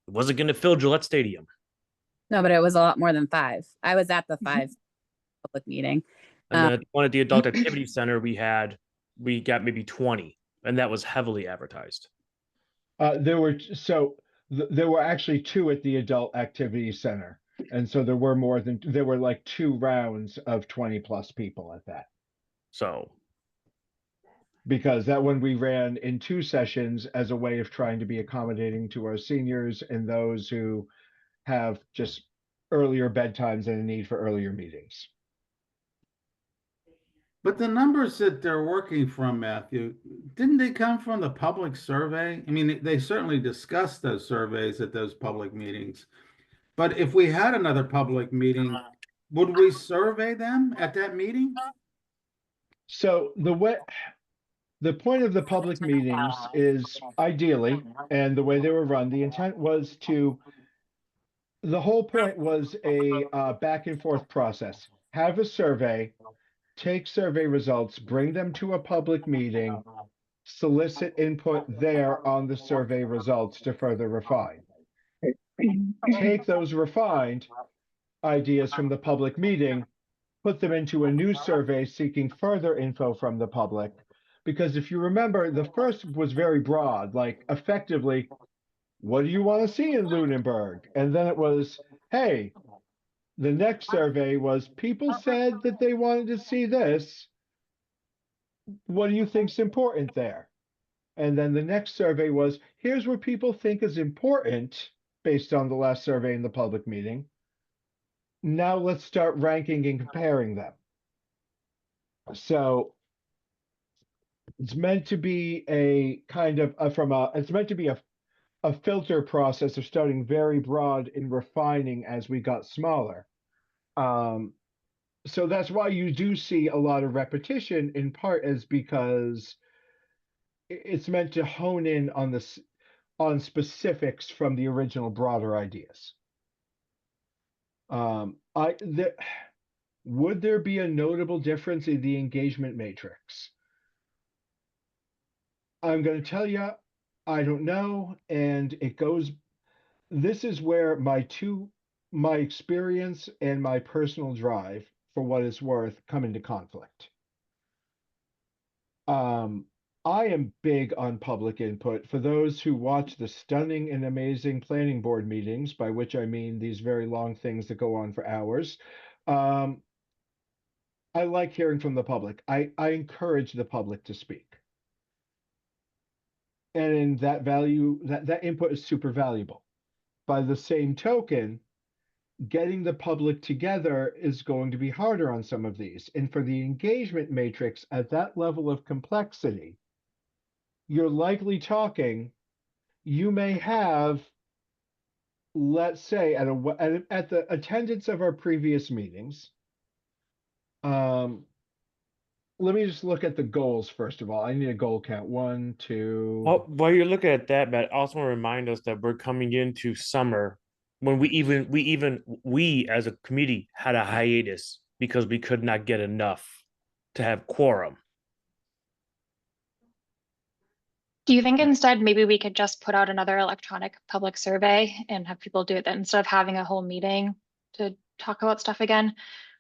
going to fill Gillette Stadium. no, but it was a lot more than 5. I was at the 5 public meeting. And then one at the Adult Activity Center, we got maybe 20, and that was heavily advertised. There were actually 2 at the Adult Activity Center. And so there were like 2 rounds of 20 plus people at that. So, because that one we ran in 2 sessions as a way of trying to be accommodating to our seniors and those who have just earlier bedtimes and a need for earlier meetings. But the numbers that they're working from, Matthew, didn't they come from the public survey? I mean, they certainly discussed those surveys at those public meetings. But if we had another public meeting, would we survey them at that meeting? So the point of the public meetings is ideally, and the way they were run, the intent was the whole point was a back and forth process. Have a survey, take survey results, bring them to a public meeting, solicit input there on the survey results to further refine. Take those refined ideas from the public meeting, put them into a new survey seeking further info from the public. Because if you remember, the first was very broad, like effectively, what do you want to see in Lunenburg? And then it was, hey, the next survey was, people said that they wanted to see this. What do you think's important there? And then the next survey was, here's what people think is important based on the last survey in the public meeting. Now let's start ranking and comparing them. So it's meant to be a kind of it's meant to be a filter process of starting very broad and refining as we got smaller. So that's why you do see a lot of repetition, in part is because it's meant to hone in on specifics from the original broader ideas. Would there be a notable difference in the engagement matrix? I'm going to tell you, I don't know. And this is where my experience and my personal drive, for what it's worth, come into conflict. I am big on public input. For those who watch the stunning and amazing planning board meetings, by which I mean these very long things that go on for hours, I like hearing from the public. I encourage the public to speak. And that input is super valuable. By the same token, getting the public together is going to be harder on some of these. And for the engagement matrix at that level of complexity, you're likely talking, you may have, let's say, at the attendance of our previous meetings, let me just look at the goals first of all. I need a goal count. 1, 2. Well, while you're looking at that, Matt, I also want to remind us that we're coming into summer when we as a committee had a hiatus because we could not get enough to have quorum. Do you think instead maybe we could just put out another electronic public survey and have people do it then instead of having a whole meeting to talk about stuff again?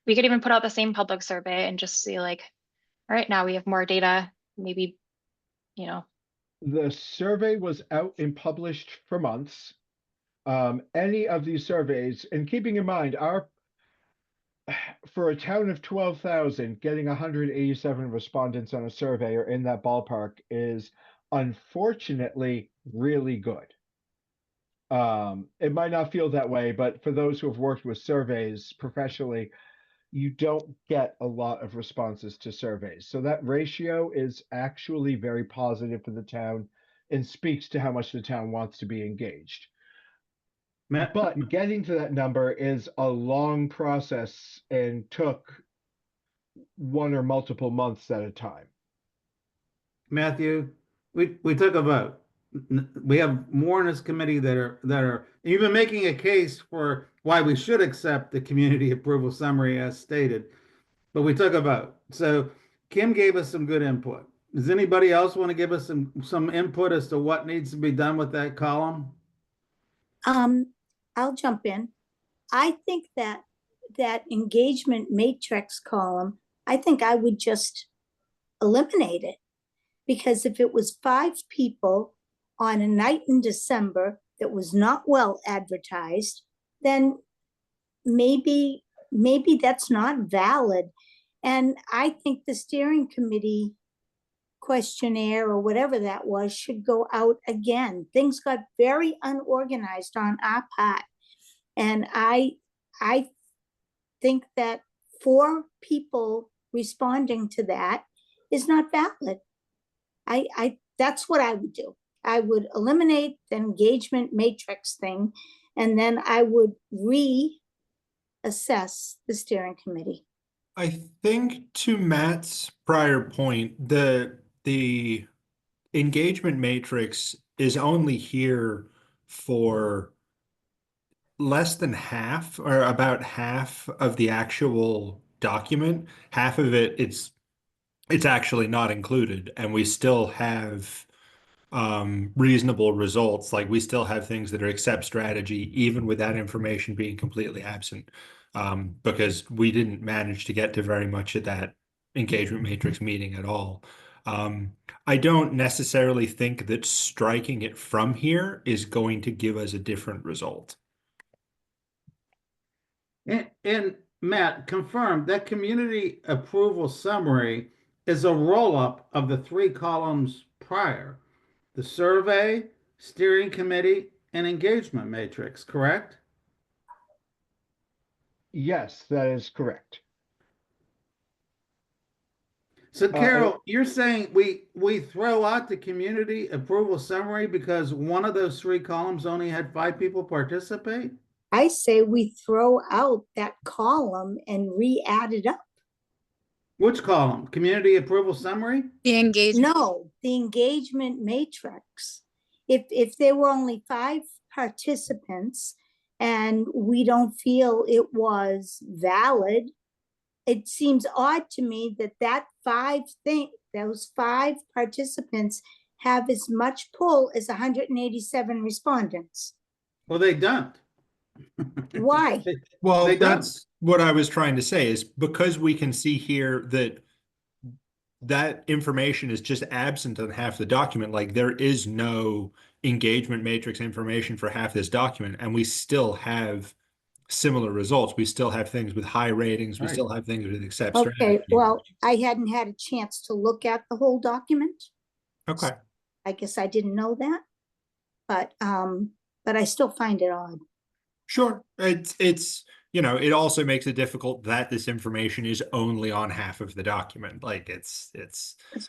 We could even put out the same public survey and just see like, all right, now we have more data, maybe, you know. The survey was out and published for months. Any of these surveys, and keeping in mind, for a town of 12,000, getting 187 respondents on a survey or in that ballpark is unfortunately really good. It might not feel that way, but for those who have worked with surveys professionally, you don't get a lot of responses to surveys. So that ratio is actually very positive for the town and speaks to how much the town wants to be engaged. Matt, But getting to that number is a long process and took one or multiple months at a time. Matthew, we took a vote. We have more in this committee that are you've been making a case for why we should accept the community approval summary as stated, but we took a vote. So Kim gave us some good input. Does anybody else want to give us some input as to what needs to be done with that column? I'll jump in. I think that engagement matrix column, I think I would just eliminate it. Because if it was 5 people on a night in December that was not well advertised, then maybe that's not valid. And I think the steering committee questionnaire or whatever that was should go out again. Things got very unorganized on our part. And I think that 4 people responding to that is not valid. That's what I would do. I would eliminate the engagement matrix thing, and then I would reassess the steering committee. I think to Matt's prior point, the engagement matrix is only here for less than half or about half of the actual document. Half of it, it's actually not included, and we still have reasonable results. Like we still have things that are accept strategy, even with that information being completely absent, because we didn't manage to get to very much of that engagement matrix meeting at all. I don't necessarily think that striking it from here is going to give us a different result. And Matt, confirm that community approval summary is a roll-up of the 3 columns prior. The survey, steering committee, and engagement matrix, correct? Yes, that is correct. So Carol, you're saying we throw out the community approval summary because one of those 3 columns only had 5 people participate? I say we throw out that column and re-add it up. Which column? Community approval summary? The engagement. No, the engagement matrix. If there were only 5 participants and we don't feel it was valid, it seems odd to me that those 5 participants have as much pull as 187 respondents. Well, they don't. Why? Well, They don't. that's what I was trying to say, is because we can see here that information is just absent on half the document. Like there is no engagement matrix information for half this document, and we still have similar results. We still have things with high ratings. We Right. still have things with accept Okay, strategy. well, I hadn't had a chance to look at the whole document. Okay. I guess I didn't know that, but I still find it odd. Sure. It's it also makes it difficult that this information is only on half of the document. Like it's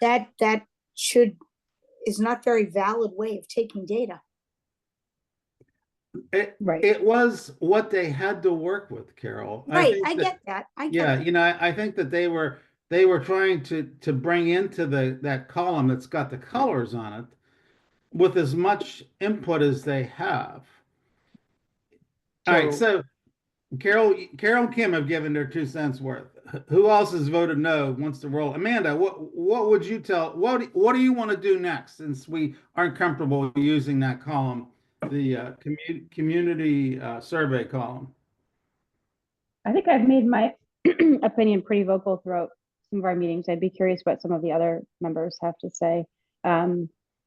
That is not very valid way of taking data. Right. It was what they had to work with, Carol. Right, think I that- get that. I get Yeah, that. I think that they were they were trying to bring into that column that's got the colors on it with as much input as they have. All right, so Carol and Kim have given their 2 cents worth. Who else has voted no, wants to roll? Amanda, what would you tell, what do you want to do next, since we aren't comfortable using that column, the community survey column? I think I've made my opinion pretty vocal throughout some of our meetings. I'd be curious what some of the other members have to say.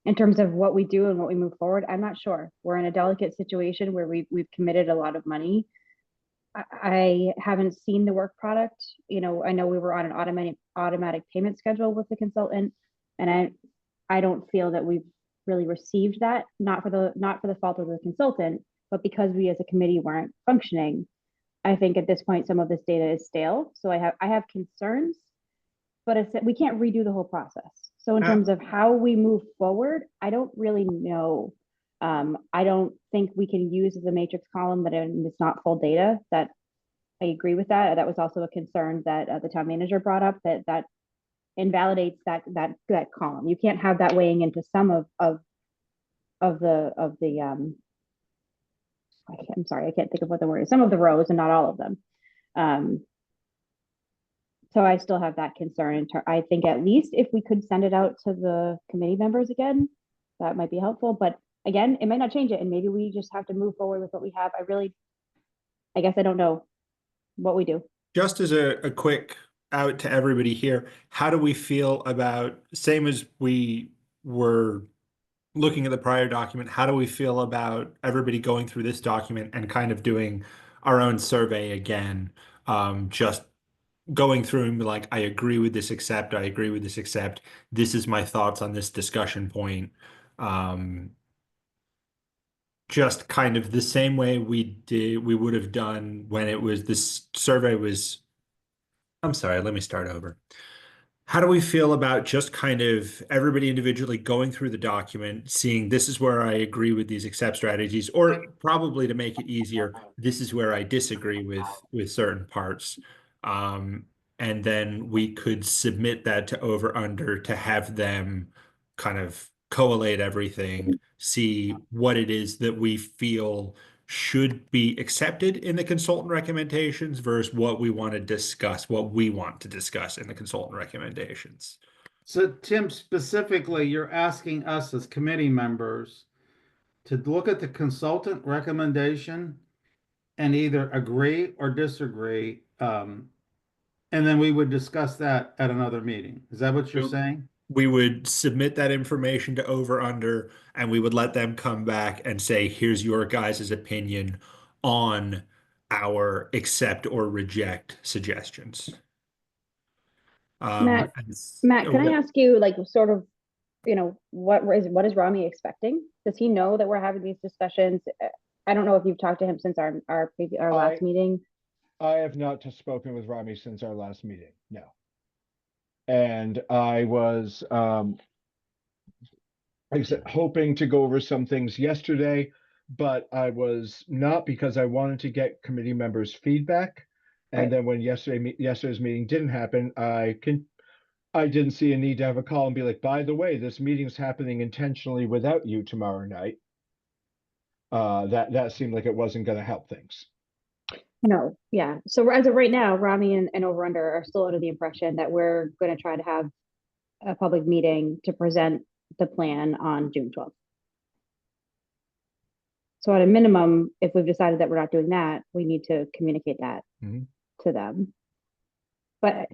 In terms of what we do and what we move forward, I'm not sure. We're in a delicate situation where we've committed a lot of money. I haven't seen the work product. You know, I know we were on an automatic payment schedule with the consultant, and I don't feel that we've really received that, not for the fault of the consultant, but because we as a committee weren't functioning. I think at this point some of this data is stale. So I have concerns, but we can't redo the whole process. So in terms of how we move forward, I don't really know. I don't think we can use the matrix column, that it's not full data. That I agree with that. That was also a concern that the town manager brought up, that invalidates that column. You can't have that weighing into some of the I'm sorry, I can't think of what the word is. Some of the rows and not all of them. So I still have that concern. I think at least if we could send it out to the committee members again, that might be helpful. But again, it might not change it, and maybe we just have to move forward with what we have. I guess I don't know what we do. Just as a quick out to everybody here, how do we feel about, same as we were looking at the prior document, how do we feel about everybody going through this document and kind of doing our own survey again? Just going through and be like, I agree with this, except I agree with this, except this is my thoughts on this discussion point. Just kind of the same way we would have done when it was, this survey was, I'm sorry, let me start over. How do we feel about just kind of everybody individually going through the document, seeing this is where I agree with these accept strategies, or probably to make it easier, this is where I disagree with certain parts. And then we could submit that to over under to have them kind of collate everything, see what it is that we feel should be accepted in the consultant recommendations versus what we want to discuss, in the consultant recommendations. So Tim, specifically, you're asking us as committee members to look at the consultant recommendation and either agree or disagree. And then we would discuss that at another meeting. Is that what you're saying? We would submit that information to over under, and we would let them come back and say, here's your guys' opinion on our accept or reject suggestions. Matt, can I ask you, like, sort of, you know, what is Rami expecting? Does he know that we're having these discussions? I don't know if you've talked to him since our last meeting. I have not spoken with Rami since our last meeting, no. And I was hoping to go over some things yesterday, but I was not, because I wanted to get committee members' feedback. And then when yesterday's meeting didn't happen, I didn't see a need to have a call and be like, by the way, this meeting's happening intentionally without you tomorrow night. That seemed like it wasn't going to help things. No, yeah. So as of right now, Rami and Over Under are still under the impression that we're going to try to have a public meeting to present the plan on June 12th. So at a minimum, if we've decided that we're not doing that, we need to communicate that to them. But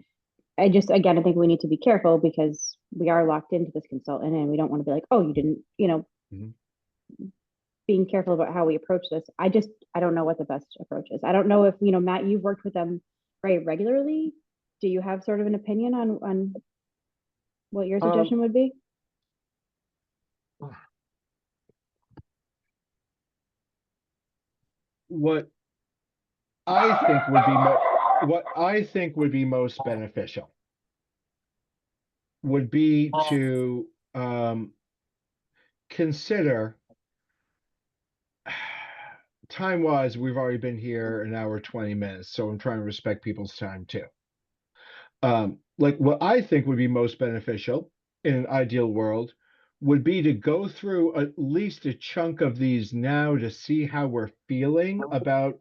I think we need to be careful, because we are locked into this consultant, and we don't want to be like, oh, you didn't, you know, being careful about how we approach this. I don't know what the best approach is. I don't know if, you know, Matt, you've worked with them very regularly. Do you have sort of an opinion on what your suggestion would be? What I think would be most beneficial would be to consider, time-wise, we've already been here an hour, 20 minutes, so I'm trying to respect people's time too. like what I think would be most beneficial in an ideal world would be to go through at least a chunk of these now to see how we're feeling about,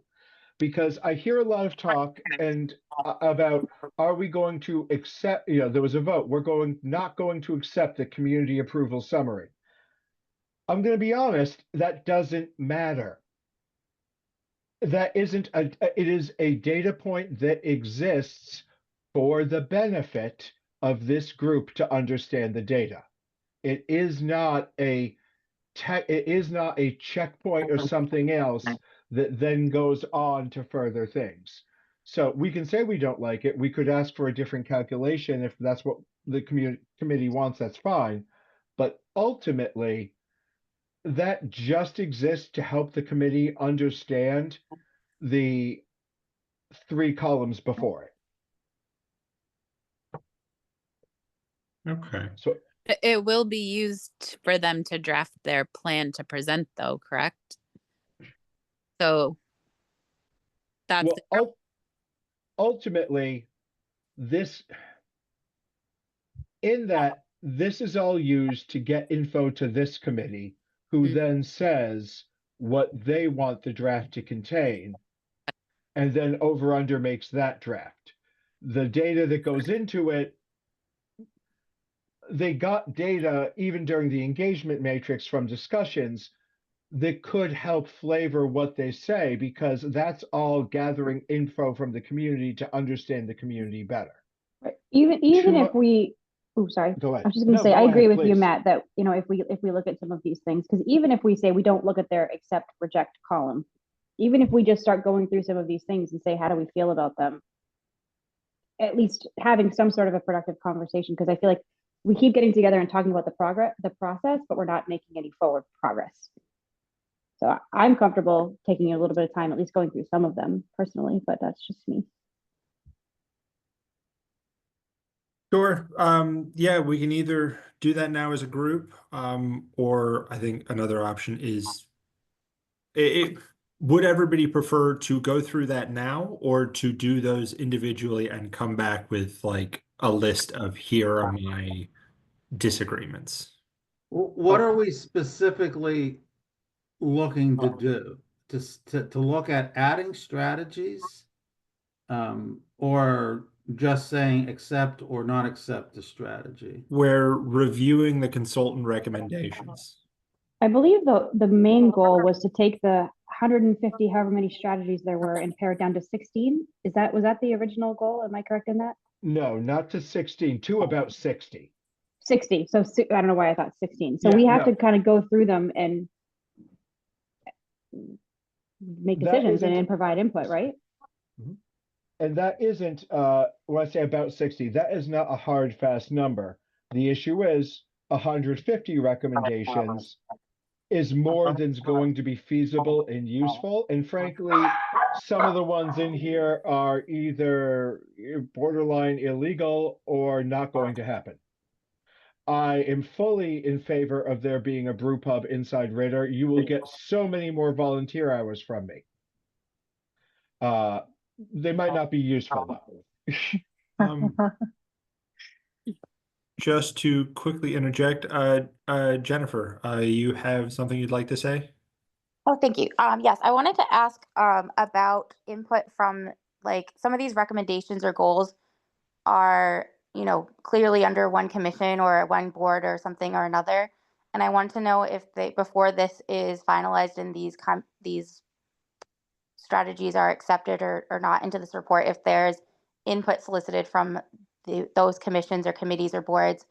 because I hear a lot of talk and about, are we going to accept, there was a vote, not going to accept the community approval summary. I'm going to be honest, that doesn't matter. That isn't it is a data point that exists for the benefit of this group to understand the data. It is not a checkpoint or something else that then goes on to further things. So we can say we don't like it. We could ask for a different calculation if that's what the committee wants, that's fine. But ultimately, that just exists to help the committee understand the 3 columns before it. Okay. So It will be used for them to draft their plan to present, though, correct? So that's ultimately, this is all used to get info to this committee, who then says what they want the draft to contain, and then over under makes that draft. The data that goes into it, they got data even during the engagement matrix from discussions that could help flavor what they say, because that's all gathering info from the community to understand the community better. Right. Even if we, oh, sorry. Go ahead. I was just going to No, say, go I agree ahead, with you, please. Matt, that, if we look at some of these things, because even if we say we don't look at their accept, reject column, even if we just start going through some of these things and say, how do we feel about them? At least having some sort of a productive conversation, because I feel like we keep getting together and talking about the process, but we're not making any forward progress. So I'm comfortable taking a little bit of time, at least going through some of them personally, but that's just me. Sure. Yeah, we can either do that now as a group, or I think another option is would everybody prefer to go through that now or to do those individually and come back with like a list of here are my disagreements? What are we specifically looking to do? To look at adding strategies, or just saying accept or not accept the strategy? We're reviewing the consultant recommendations. I believe the main goal was to take the 150, however many strategies there were, and pare it down to 16. Was that the original goal? Am I correct in that? No, not to 16, to about 60. 60. So I don't know why I thought 16. So Yeah, we have no. to kind of go through them and make decisions and provide input, right? And that isn't, when I say about 60, that is not a hard, fast number. The issue is 150 recommendations is more than's going to be feasible and useful. And frankly, some of the ones in here are either borderline illegal or not going to happen. I am fully in favor of there being a brew pub inside Ritter. You will get so many more volunteer hours from me. They might not be useful though. Just to quickly interject, Jennifer, you have something you'd like to say? Oh, thank you. Yes, I wanted to ask about input from, like, some of these recommendations or goals are, clearly under one commission or one board or something or another. And I want to know if before this is finalized and these strategies are accepted or not into this report, if there's input solicited from those commissions or committees or boards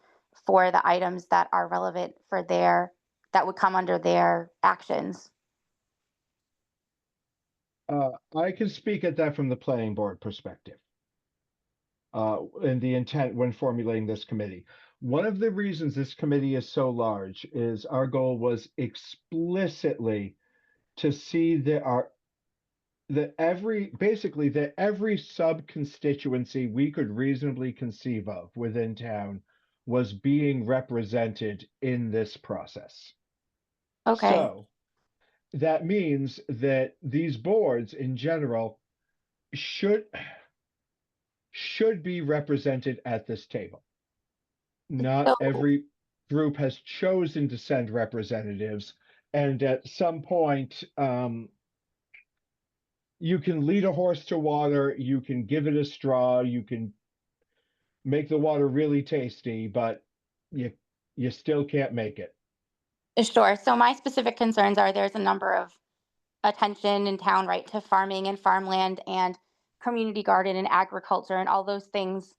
for the items that are relevant for that would come under their actions. I can speak at that from the planning board perspective. And the intent when formulating this committee. One of the reasons this committee is so large is our goal was explicitly to see that every sub-constituency we could reasonably conceive of within town was being represented in this process. Okay. So that means that these boards in general should should be represented at this table. Not So- every group has chosen to send representatives, and at some point, you can lead a horse to water, you can give it a straw, you can make the water really tasty, but you still can't make it. Sure. So my specific concerns are there's a number of attention in town, right, to farming and farmland and community garden and agriculture, and all those things,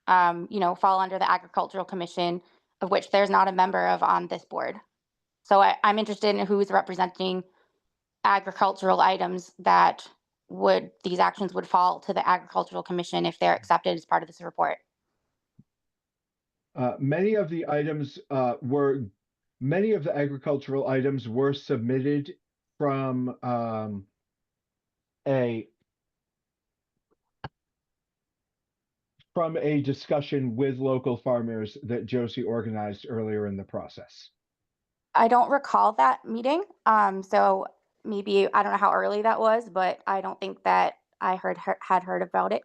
fall under the Agricultural Commission, of which there's not a member of on this board. So I'm interested in who's representing agricultural items that these actions would fall to the Agricultural Commission if they're accepted as part of this report. Many of the agricultural items were submitted from a discussion with local farmers that Josie organized earlier in the process. I don't recall that meeting. So maybe, I don't know how early that was, but I don't think that I had heard about it.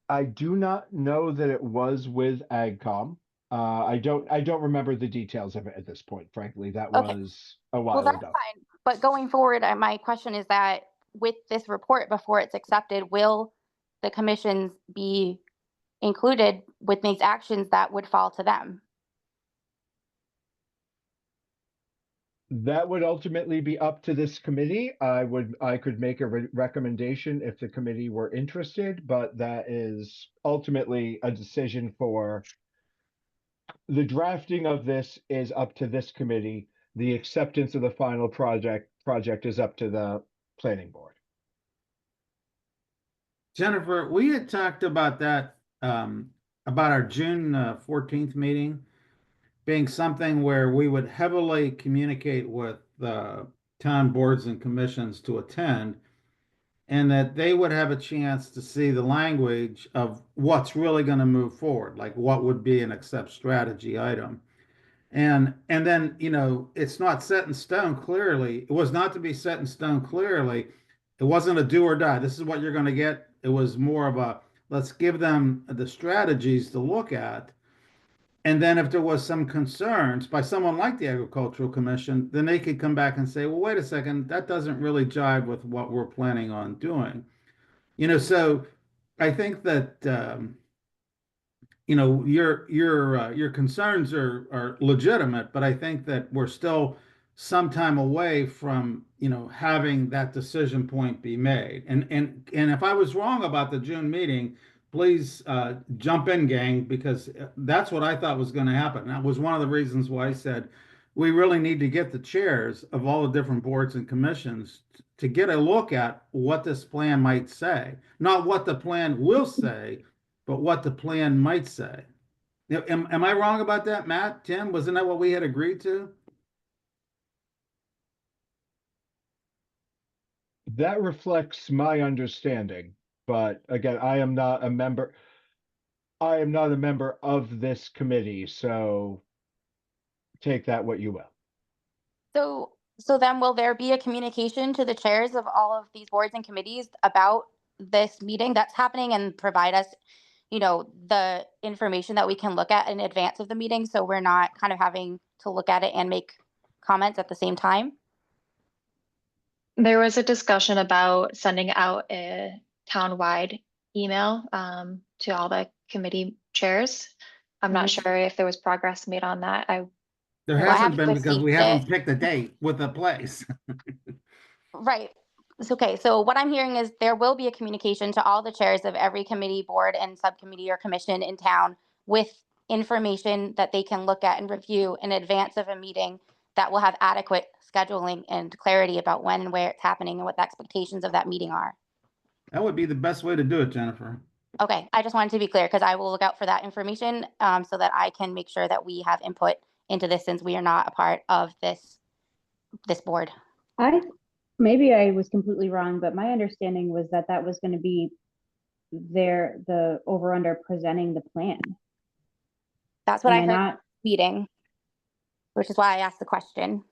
I do not know that it was with AgCom. I don't remember the details of it at this point, frankly. That Okay. was a while Well, that's ago. fine. But going forward, my question is that with this report, before it's accepted, will the commissions be included with these actions that would fall to them? That would ultimately be up to this committee. I could make a recommendation if the committee were interested, but that is ultimately a decision for the drafting of this is up to this committee. The acceptance of the final project is up to the planning board. Jennifer, we had talked about that, about our June 14th meeting being something where we would heavily communicate with town boards and commissions to attend, and that they would have a chance to see the language of what's really going to move forward, like what would be an accept strategy item. And then, it's not set in stone clearly. It was not to be set in stone clearly. It wasn't a do or die. This is what you're going to get. It was more of a, let's give them the strategies to look at. And then if there was some concerns by someone like the Agricultural Commission, then they could come back and say, well, wait a second, that doesn't really jive with what we're planning on doing. So I think that, your concerns are legitimate, but I think that we're still some time away from, having that decision point be made. And if I was wrong about the June meeting, please jump in, gang, because that's what I thought was going to happen. That was one of the reasons why I said we really need to get the chairs of all the different boards and commissions to get a look at what this plan might say, not what the plan will say, but what the plan might say. Am I wrong about that, Matt? Tim, wasn't that what we had agreed to? That reflects my understanding, but again, I am not a member of this committee, so take that what you will. So then will there be a communication to the chairs of all of these boards and committees about this meeting that's happening, and provide us, the information that we can look at in advance of the meeting, so we're not kind of having to look at it and make comments at the same time? There was a discussion about sending out a town-wide email to all the committee chairs. I'm not sure if there was progress made on that. There Well, I hasn't have been because we received haven't it. picked a date with the place. Right. It's okay. So what I'm hearing is there will be a communication to all the chairs of every committee, board, and subcommittee or commission in town with information that they can look at and review in advance of a meeting that will have adequate scheduling and clarity about when and where it's happening and what the expectations of that meeting are. That would be the best way to do it, Jennifer. Okay, I just wanted to be clear because I will look out for that information so that I can make sure that we have input into this, since we are not a part of this board. Maybe I was completely wrong, but my understanding was that that was going to be the over under presenting the plan. That's what Am I I heard not- meeting, which is why I asked the question.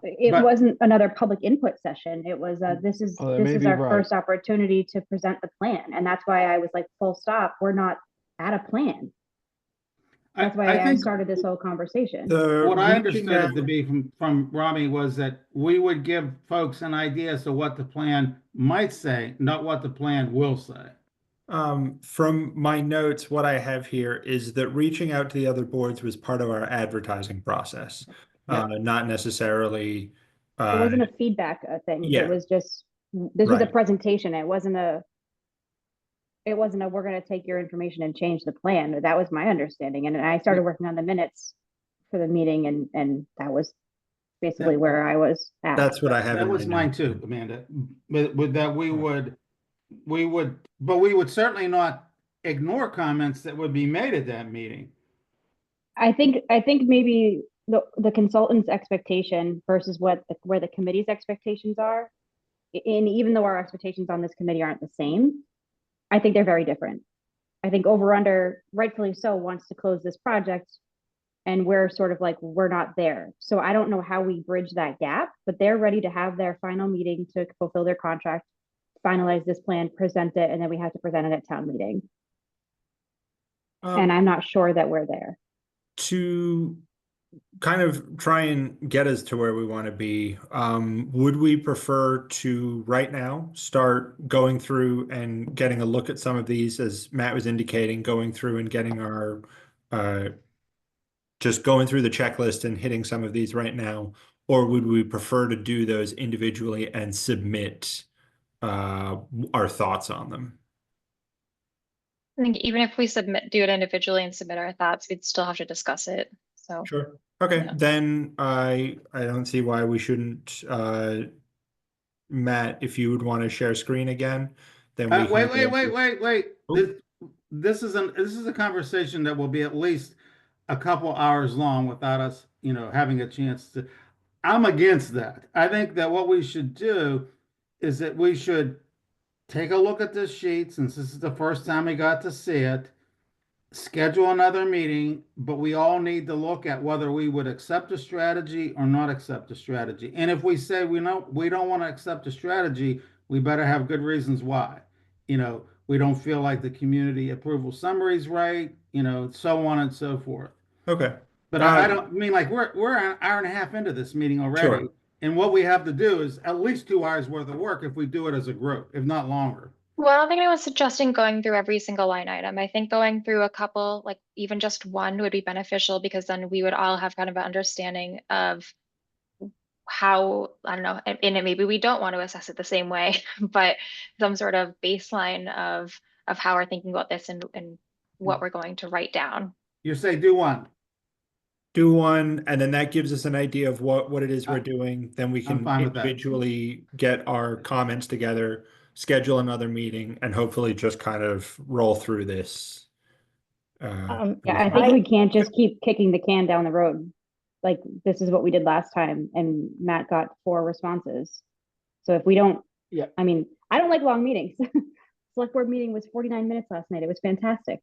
It But- wasn't another public input session. It was, this is, Oh, that this may is be our right. first opportunity to present the plan. And that's why I was like, full stop, we're not at a plan. That's why I think started this whole conversation. what I reaching understood out- it to be from Rami was that we would give folks an idea as to what the plan might say, not what the plan will say. From my notes, what I have here is that reaching out to the other boards was part of our advertising process, not necessarily. It wasn't a feedback thing. yeah. It was just, this was a Right. presentation. It wasn't a, we're gonna take your information and change the plan. That was my understanding. And I started working on the minutes for the meeting and that was basically where I was at. That's what I have That in my was mine notes. too, Amanda. But with that, we would, but we would certainly not ignore comments that would be made at that meeting. I think maybe the consultant's expectation versus where the committee's expectations are, and even though our expectations on this committee aren't the same, I think they're very different. I think Over Under, rightfully so, wants to close this project, and we're sort of like, we're not there. So I don't know how we bridge that gap, but they're ready to have their final meeting to fulfill their contract, finalize this plan, present it, and then we have to present it at town meeting. And I'm not sure that we're there. To kind of try and get us to where we want to be, would we prefer to right now start going through and getting a look at some of these, as Matt was indicating, going through and getting our just going through the checklist and hitting some of these right now, or would we prefer to do those individually and submit our thoughts on them? I think even if we do it individually and submit our thoughts, we'd still have to discuss it. So Sure. Okay, Yeah. then I don't see why we shouldn't. Matt, if you would want to share screen again, then we can Wait. Oh. This is a conversation that will be at least a couple hours long without us, having a chance to. I'm against that. I think that what we should do is that we should take a look at this sheet, since this is the first time we got to see it, schedule another meeting, but we all need to look at whether we would accept a strategy or not accept a strategy. And if we say we don't want to accept a strategy, we better have good reasons why. We don't feel like the community approval summary is right, so on and so forth. Okay. But I don't mean, like, we're an hour and a half into this meeting already. Sure. And what we have to do is at least 2 hours worth of work if we do it as a group, if not longer. well, I don't think anyone's suggesting going through every single line item. I think going through a couple, like even just one, would be beneficial, because then we would all have kind of an understanding of how, I don't know, and maybe we don't want to assess it the same way, but some sort of baseline of how we're thinking about this and what we're going to write down. You say do one. Do one, and then that gives us an idea of what it is we're doing. Then we I'm can fine with that. individually get our comments together, schedule another meeting, and hopefully just kind of roll through this. Yeah, I think we can't just keep kicking the can down the road. Like, this is what we did last time, and Matt got 4 responses. So if we don't, Yeah. I mean, I don't like long meetings. Select board meeting was 49 minutes last night. It was fantastic.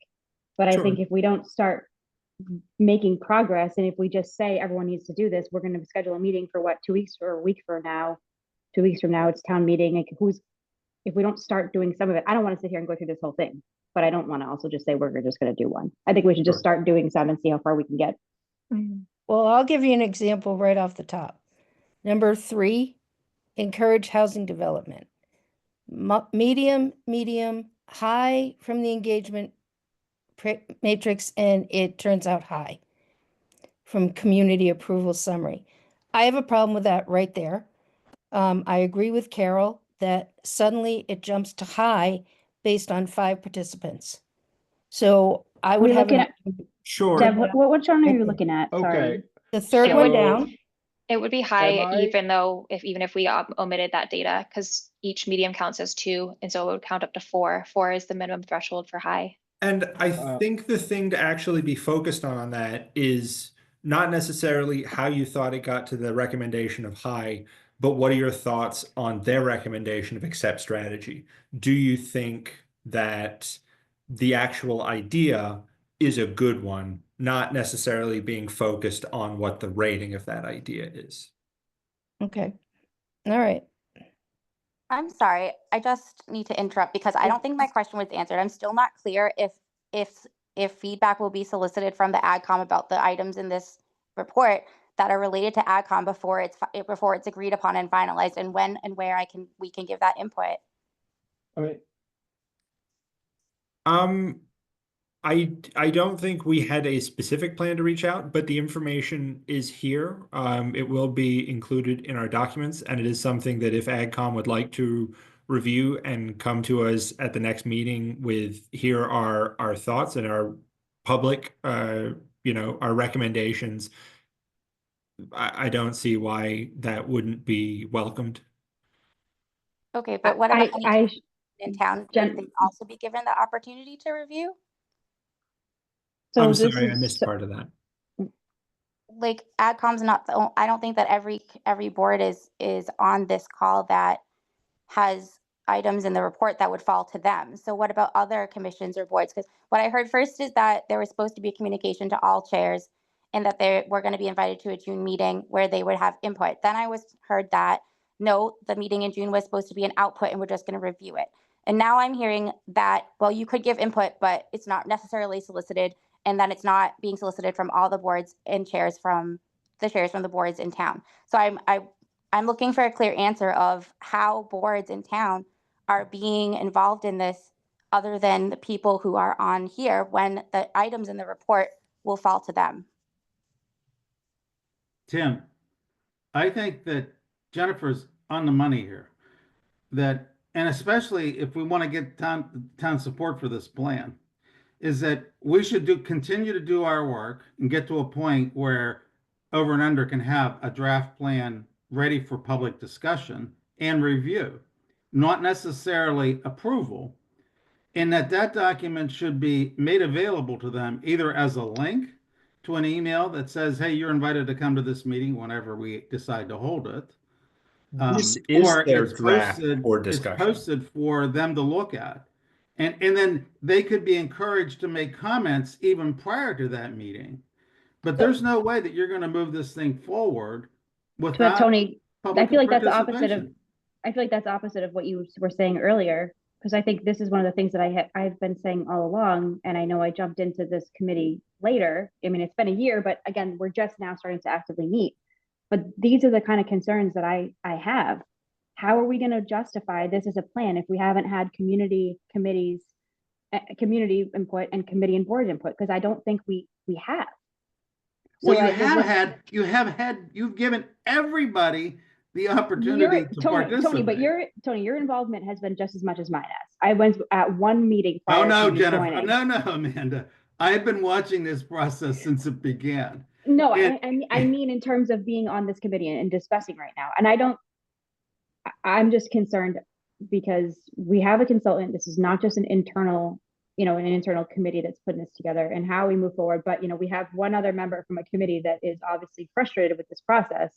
But Sure. I think if we don't start making progress, and if we just say everyone needs to do this, we're going to schedule a meeting for what, 2 weeks or a week from now? 2 weeks from now, it's town meeting. Like, if we don't start doing some of it, I don't want to sit here and go through this whole thing, but I don't want to also just say we're just going to do one. I think we should just Sure. start doing some and see how far we can get. Well, I'll give you an example right off the top. Number 3, encourage housing development. Medium, high from the engagement matrix, and it turns out high from community approval summary. I have a problem with that right there. I agree with Carol that suddenly it jumps to high based on 5 participants. So I would we have looking an- at, Sure. Deb, what chart are you Okay. looking at? Okay. Sorry. the third It one would- down. It would be high, I- even if we omitted that data, because each medium counts as 2, and so it would count up to 4. 4 is the minimum threshold for high. And I Uh, think the thing to actually be focused on that is not necessarily how you thought it got to the recommendation of high, but what are your thoughts on their recommendation of accept strategy? Do you think that the actual idea is a good one, not necessarily being focused on what the rating of that idea is? Okay. All right. I'm sorry, I just need to interrupt because I don't think my question was answered. I'm still not clear if feedback will be solicited from the AdCom about the items in this report that are related to AdCom before it's agreed upon and finalized, and when and where we can give that input. I mean, I don't think we had a specific plan to reach out, but the information is here. It will be included in our documents, and it is something that if AgCom would like to review and come to us at the next meeting with, here are our thoughts and our public, our recommendations, I don't see why that wouldn't be welcomed. Okay, but what about any in town? Jen- Would they also be given the opportunity to review? So I'm this sorry, I is missed part of that. Like AdCom's not the I don't think that every board is on this call that has items in the report that would fall to them. So what about other commissions or boards? Because what I heard first is that there was supposed to be a communication to all chairs and that they were going to be invited to a June meeting where they would have input. Then I heard that no, the meeting in June was supposed to be an output and we're just going to review it. And now I'm hearing that, well, you could give input, but it's not necessarily solicited, and then it's not being solicited from all the boards and chairs from the boards in town. So I'm looking for a clear answer of how boards in town are being involved in this other than the people who are on here when the items in the report will fall to them. Tim, I think that Jennifer's on the money here. And especially if we want to get town support for this plan, is that we should continue to do our work and get to a point where Over and Under can have a draft plan ready for public discussion and review, not necessarily approval, and that document should be made available to them either as a link to an email that says, hey, you're invited to come to this meeting whenever we decide to hold it. This is Or their it's draft posted, for it's discussion. posted for them to look at. And then they could be encouraged to make comments even prior to that meeting. But there's no way that you're going to move this thing forward without Tony, public I feel like that's participation. opposite of what you were saying earlier, because I think this is one of the things that I've been saying all along, and I know I jumped into this committee later. I mean, it's been a year, but again, we're just now starting to actively meet. But these are the kind of concerns that I have. How are we going to justify this as a plan if we haven't had community committees, community input and committee and board input? Because I don't think we have. Well, you've given everybody the opportunity to participate. Tony, your involvement has been just as much as mine has. I went at one meeting. Oh no, Jennifer. No, Amanda. I've been watching this process since it began. No, I mean in terms of being on this committee and discussing right now. And I'm just concerned because we have a consultant. This is not just an internal committee that's putting this together and how we move forward. But, we have one other member from a committee that is obviously frustrated with this process.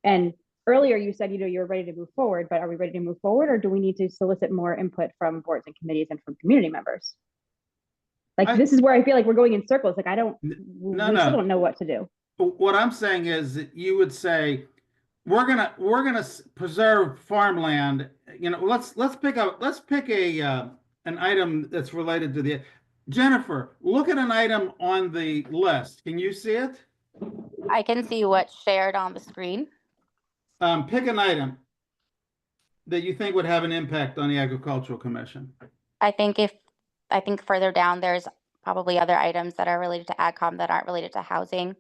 And earlier you said, you're ready to move forward, but are we ready to move forward, or do we need to solicit more input from boards and committees and from community members? This is where I feel like we're going in circles. Like, we still don't know what to do. What I'm saying is that you would say, we're gonna preserve farmland. Let's pick an item that's related to Jennifer, look at an item on the list. Can you see it? I can see what's shared on the screen. Pick an item that you think would have an impact on the Agricultural Commission. I think further down, there's probably other items that are related to AgCom that aren't related to housing.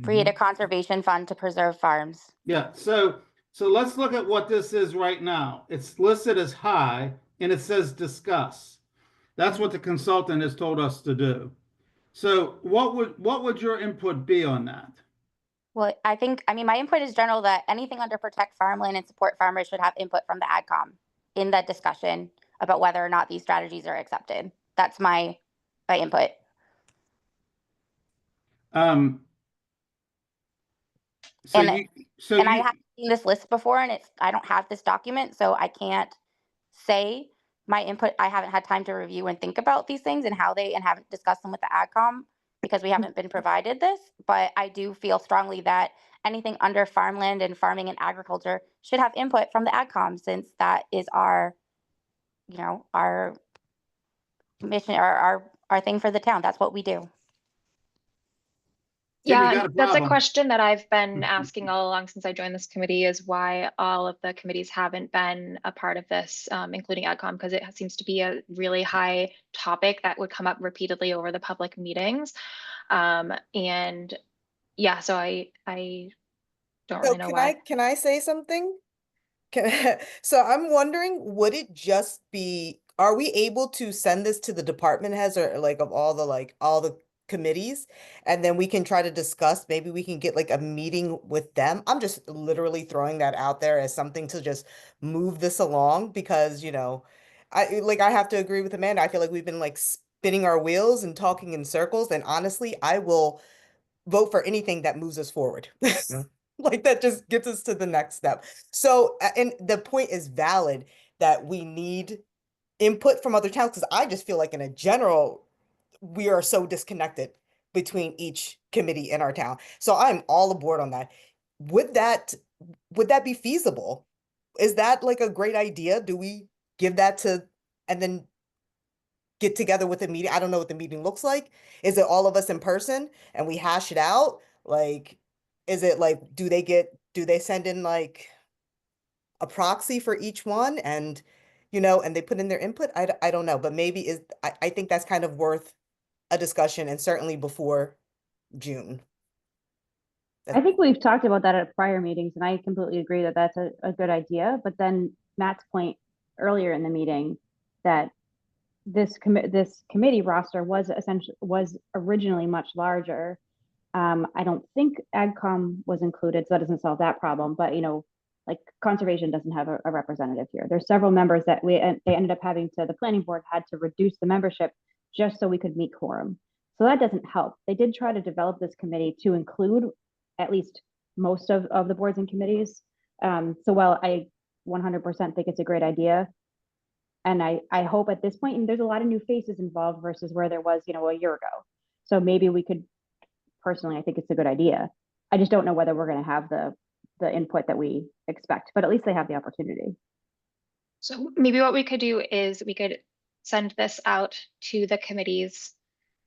Create a conservation fund to preserve farms. Yeah, so let's look at what this is right now. It's listed as high and it says discuss. That's what the consultant has told us to do. So what would your input be on that? Well, my input is general that anything under protect farmland and support farmers should have input from the AgCom in that discussion about whether or not these strategies are accepted. That's my input. I haven't seen this list before, and I don't have this document, so I can't say my input. I haven't had time to review and think about these things and haven't discussed them with the AgCom because we haven't been provided this, but I do feel strongly that anything under farmland and farming and agriculture should have input from the AgCom, since that is our, you know, our mission, our thing for the town. That's what we do. Jim, you Yeah, got a that's a problem. question that I've been asking all along since I joined this committee, is why all of the committees haven't been a part of this, including AgCom, because it seems to be a really high topic that would come up repeatedly over the public meetings. And yeah, so I don't So really know why. can I say something? So I'm wondering, would it just be, are we able to send this to the department heads or like of all the committees? And then we can try to discuss, maybe we can get like a meeting with them. I'm just literally throwing that out there as something to just move this along because, you know, I have to agree with Amanda. I feel like we've been like spinning our wheels and talking in circles. And honestly, I will vote for anything that moves us forward. Like that just gets us to the next step. So, and the point is valid that we need input from other towns, because I just feel like in a general, we are so disconnected between each committee in our town. So I'm all aboard on that. Would that be feasible? Is that like a great idea? Do we give that to, and then get together with a meeting? I don't know what the meeting looks like. Is it all of us in person and we hash it out? Like, is it like, do they send in like a proxy for each one and, you know, and they put in their input? I don't know, but maybe I think that's kind of worth a discussion, and certainly before June. I think we've talked about that at prior meetings, and I completely agree that that's a good idea. But then Matt's point earlier in the meeting that this committee roster was originally much larger. I don't think AgCom was included, so that doesn't solve that problem. But you know, like conservation doesn't have a representative here. There's several members that they ended up having to, the planning board had to reduce the membership just so we could meet quorum. So that doesn't help. They did try to develop this committee to include at least most of the boards and committees. So while I 100% think it's a great idea, and I hope at this point, and there's a lot of new faces involved versus where there was, you know, a year ago. So maybe we could, personally, I think it's a good idea. I just don't know whether we're going to have the input that we expect, but at least they have the opportunity. So maybe what we could do is we could send this out to the committees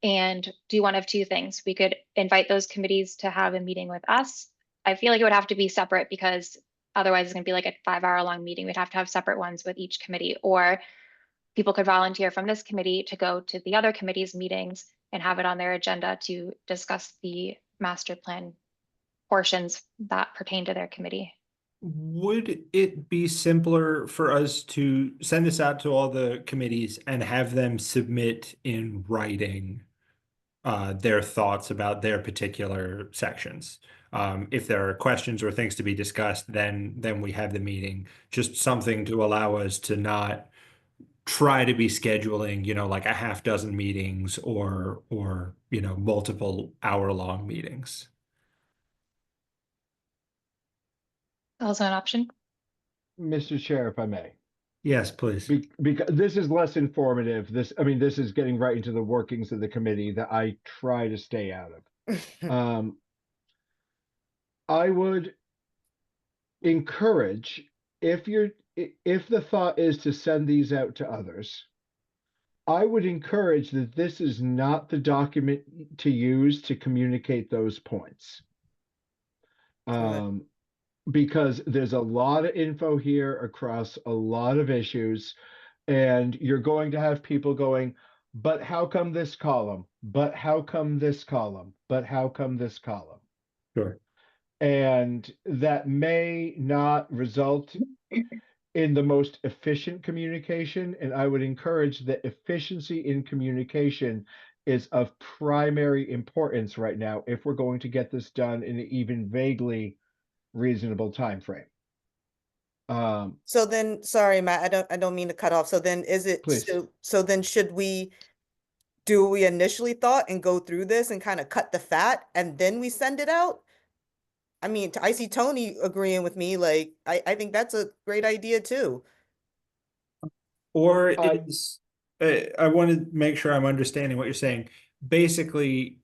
and do one of two things. We could invite those committees to have a meeting with us. I feel like it would have to be separate because otherwise it's going to be like a 5-hour-long meeting. We'd have to have separate ones with each committee, or people could volunteer from this committee to go to the other committee's meetings and have it on their agenda to discuss the master plan portions that pertain to their committee. Would it be simpler for us to send this out to all the committees and have them submit in writing their thoughts about their particular sections? If there are questions or things to be discussed, then we have the meeting. Just something to allow us to not try to be scheduling, you know, like a half dozen meetings or you know, multiple hour-long meetings. Also an option. Mr. Chair, if I may. Yes, please. Because this is less informative. This is getting right into the workings of the committee that I try to stay out of. I would encourage, if the thought is to send these out to others, I would encourage that this is not the document to use to communicate those points. Because there's a lot of info here across a lot of issues, and you're going to have people going, but how come this column? But how come this column? But how come this column? Sure. And that may not result in the most efficient communication. And I would encourage that efficiency in communication is of primary importance right now if we're going to get this done in an even vaguely reasonable time frame. So then, sorry, Matt, I don't mean to cut off. So then Please. so then should we do what we initially thought and go through this and kind of cut the fat and then we send it out? I mean, I see Tony agreeing with me. Like, I think that's a great idea too. Or is I want to make sure I'm understanding what you're saying. Basically,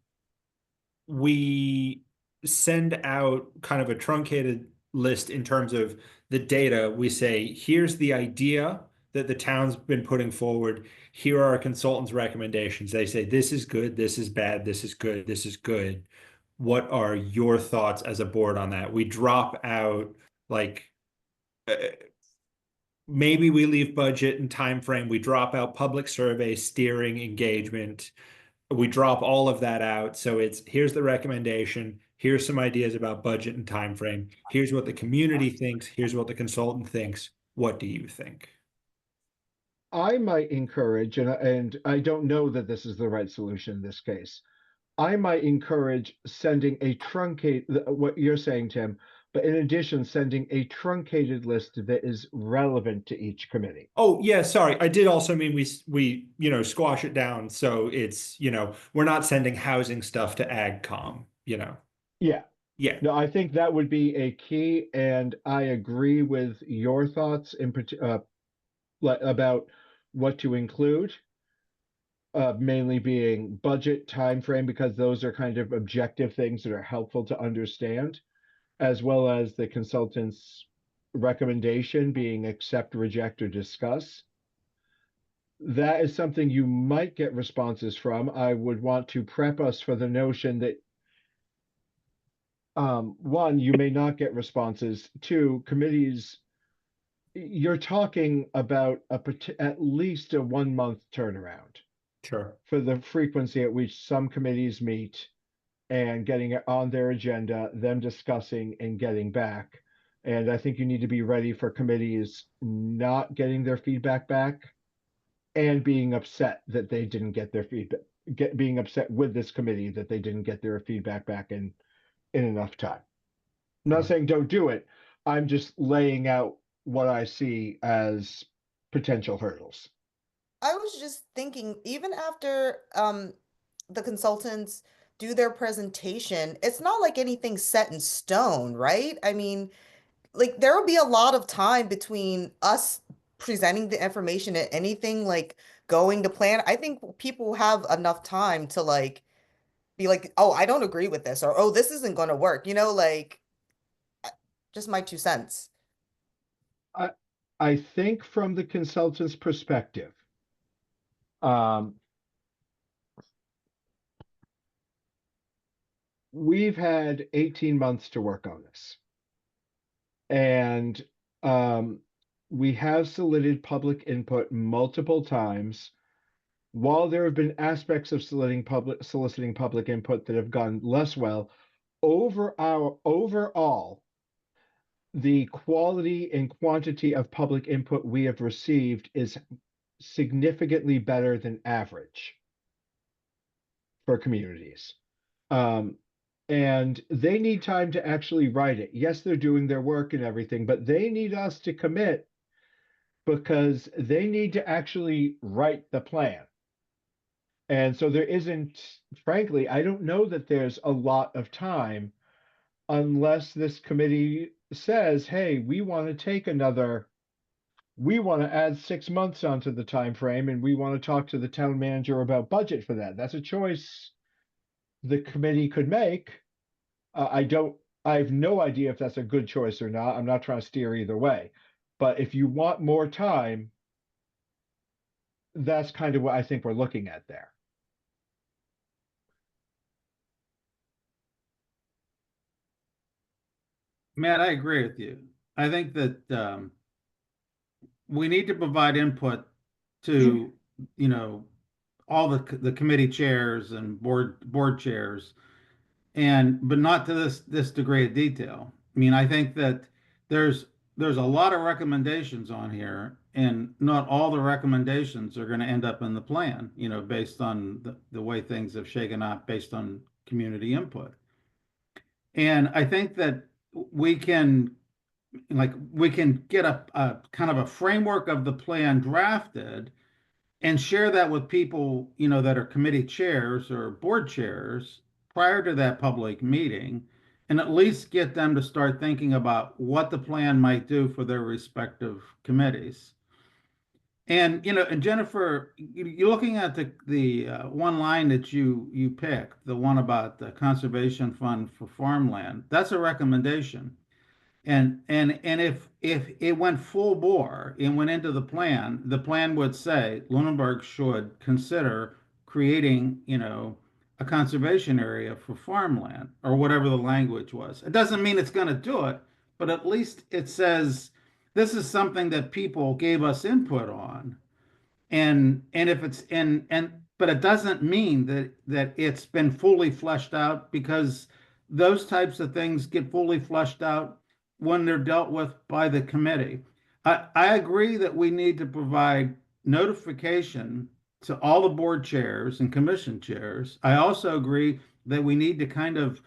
we send out kind of a truncated list in terms of the data. We say, here's the idea that the town's been putting forward. Here are our consultants' recommendations. They say, this is good, this is bad, this is good, this is good. What are your thoughts as a board on that? We drop out like maybe we leave budget and time frame. We drop out public survey, steering, engagement. We drop all of that out. So it's here's the recommendation. Here's some ideas about budget and time frame. Here's what the community thinks. Here's what the consultant thinks. What do you think? I might encourage, and I don't know that this is the right solution in this case. I might encourage sending a what you're saying, Tim, but in addition, sending a truncated list that is relevant to each committee. Oh, yeah, sorry. I did also mean we squash it down. So it's, we're not sending housing stuff to AgCom, Yeah. Yeah. No, I think that would be a key, and I agree with your thoughts about what to include. Mainly being budget, time frame, because those are kind of objective things that are helpful to understand, as well as the consultant's recommendation being accept, reject, or discuss. That is something you might get responses from. I would want to prep us for the notion that one, you may not get responses. Two, committees, you're talking about at least a 1 month turnaround. Sure. For the frequency at which some committees meet and getting it on their agenda, them discussing and getting back. And I think you need to be ready for committees not getting their feedback back and being upset that they didn't get their feedback, being upset with this committee that they didn't get their feedback back in enough time. I'm not saying don't do it. I'm just laying out what I see as potential hurdles. I was just thinking, even after the consultants do their presentation, it's not like anything's set in stone, right? I mean, like there will be a lot of time between us presenting the information and anything like going to plan. I think people have enough time to like be like, oh, I don't agree with this, or oh, this isn't going to work, like just my 2 cents. I think from the consultant's perspective, we've had 18 months to work on this. And we have solicited public input multiple times. While there have been aspects of soliciting public input that have gone less well, overall, the quality and quantity of public input we have received is significantly better than average for communities. And they need time to actually write it. Yes, they're doing their work and everything, but they need us to commit because they need to actually write the plan. And so there isn't, frankly, I don't know that there's a lot of time unless this committee says, hey, we want to add 6 months onto the time frame, and we want to talk to the town manager about budget for that. That's a choice the committee could make. I have no idea if that's a good choice or not. I'm not trying to steer either way. But if you want more time, that's kind of what I think we're looking at there. Matt, I agree with you. I think that we need to provide input to, all the committee chairs and board chairs, but not to this degree of detail. I mean, I think that there's a lot of recommendations on here, and not all the recommendations are going to end up in the plan, based on the way things have shaken out based on community input. And I think that we can get a kind of a framework of the plan drafted and share that with people, that are committee chairs or board chairs prior to that public meeting, and at least get them to start thinking about what the plan might do for their respective committees. And, and Jennifer, you're looking at the one line that you picked, the one about the conservation fund for farmland. That's a recommendation. And if it went full bore and went into the plan would say Lunenburg should consider creating, a conservation area for farmland or whatever the language was. It doesn't mean it's going to do it, but at least it says this is something that people gave us input on. And if it's and but it doesn't mean that it's been fully fleshed out, because those types of things get fully fleshed out when they're dealt with by the committee. I agree that we need to provide notification to all the board chairs and commission chairs. I also agree that we need to kind of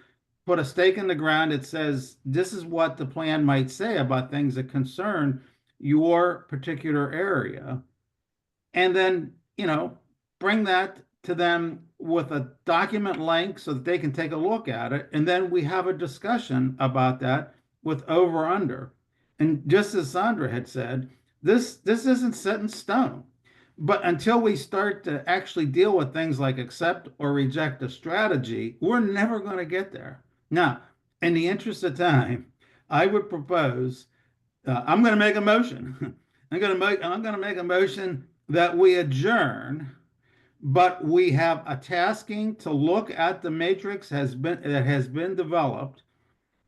put a stake in the ground that says this is what the plan might say about things that concern your particular area. And then, bring that to them with a document link so that they can take a look at it. And then we have a discussion about that with over under. And just as Sandra had said, this isn't set in stone. But until we start to actually deal with things like accept or reject a strategy, we're never going to get there. Now, in the interest of time, I would propose, I'm going to make a motion. I'm going to make a motion that we adjourn, but we have a tasking to look at the matrix that has been developed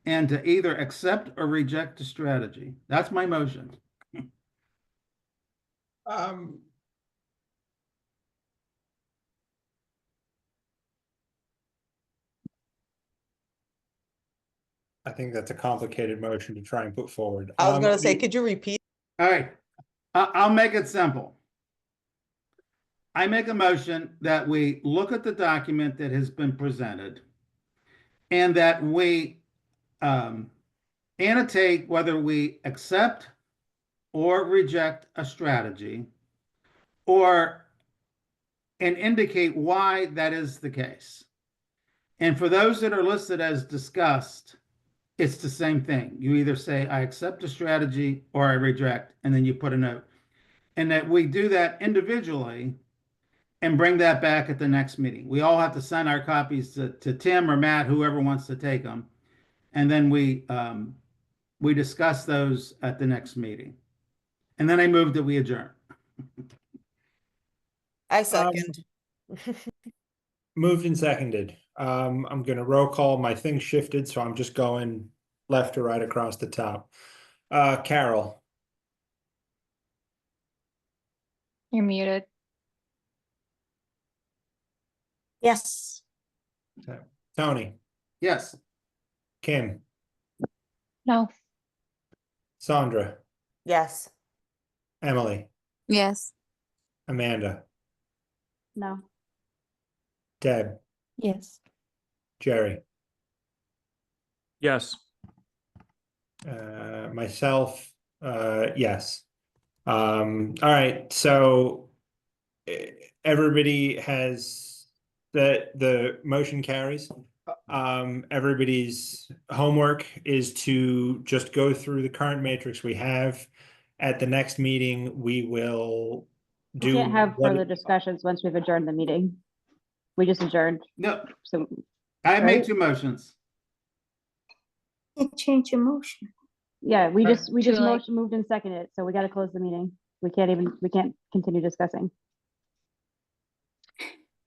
and to either accept or reject the strategy. That's my motion. I think that's a complicated motion to try and put forward. I was going to say, could you repeat? All right, I'll make it simple. I make a motion that we look at the document that has been presented and that we annotate whether we accept or reject a strategy, and indicate why that is the case. And for those that are listed as discussed, it's the same thing. You either say, I accept a strategy or I reject, and then you put a note. And that we do that individually and bring that back at the next meeting. We all have to send our copies to Tim or Matt, whoever wants to take them. And then we discuss those at the next meeting. And then I move that we adjourn. I second. Moved and seconded. I'm going to roll call. My thing shifted, so I'm just going left to right across the top. Carol. You're muted. Yes. Tony. Yes. Kim. No. Sandra. Yes. Emily. Yes. Amanda. No. Deb. Yes. Jerry. Yes. Myself, yes. All right, so everybody has the motion carries. Everybody's homework is to just go through the current matrix we have. At the next meeting, we will We can't have further discussions once we've adjourned the meeting. We just adjourned. No, So I made Right. two motions. Change your motion. yeah, we Right. just Too late. moved and seconded it, so we gotta close the meeting. We can't continue discussing.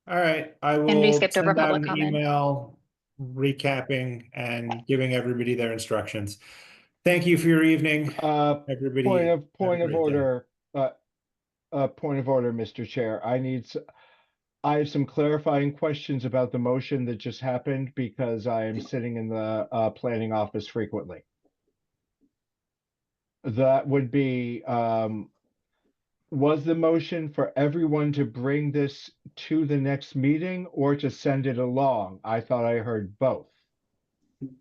All right, I And we will skipped over send out public an comment. email recapping and giving everybody their instructions. Thank you for your evening, everybody. Point have a of great day. order, point of order, Mr. Chair. I have some clarifying questions about the motion that just happened because I am sitting in the planning office frequently. That would be, was the motion for everyone to bring this to the next meeting or to send it along? I thought I heard both.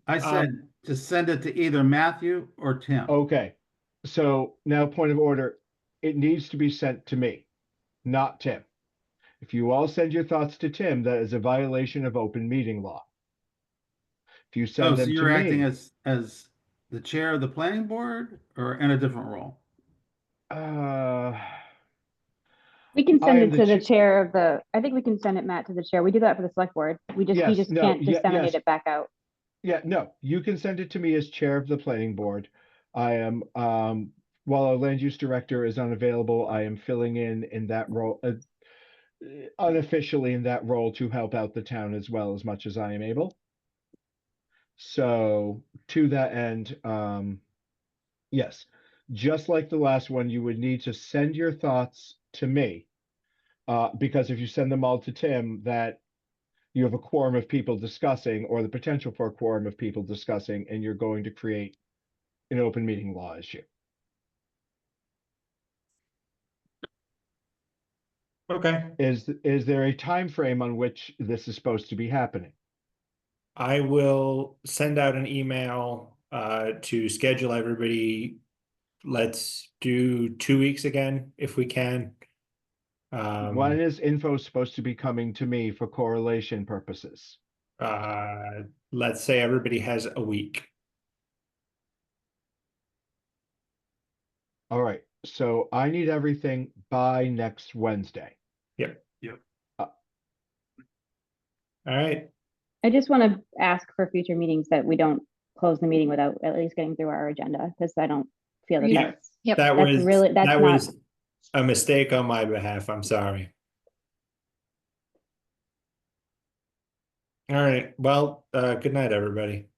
I said to send it to either Matthew or Tim. Okay, so now point of order, it needs to be sent to me, not Tim. If you all send your thoughts to Tim, that is a violation of open meeting law. If you Oh, send so them you're to acting me, as the chair of the planning board or in a different role? We can I send am it to the ch- chair of the, I think we can send it, Matt, to the chair. We do that for the select board. We Yes, just no, can't ye- disseminate yes. it back out. Yeah, no, you can send it to me as chair of the planning board. I am, while our land use director is unavailable, I am filling in that role, unofficially in that role to help out the town as well as much as I am able. So to that end, yes, just like the last one, you would need to send your thoughts to me. Because if you send them all to Tim, that you have a quorum of people discussing, or the potential for a quorum of people discussing, and you're going to create an open meeting law issue. Okay. Is there a time frame on which this is supposed to be happening? I will send out an email to schedule everybody. Let's do 2 weeks again if we can. When is info supposed to be coming to me for correlation purposes? Let's say everybody has a week. All right, so I need everything by next Wednesday. Yep. All right. I just want to ask for future meetings that we don't close the meeting without at least getting through our agenda, because I don't feel that Yeah. that's, Yep. That that's was really, that's that not, was a mistake on my behalf. I'm sorry. All right. Well, good night, everybody.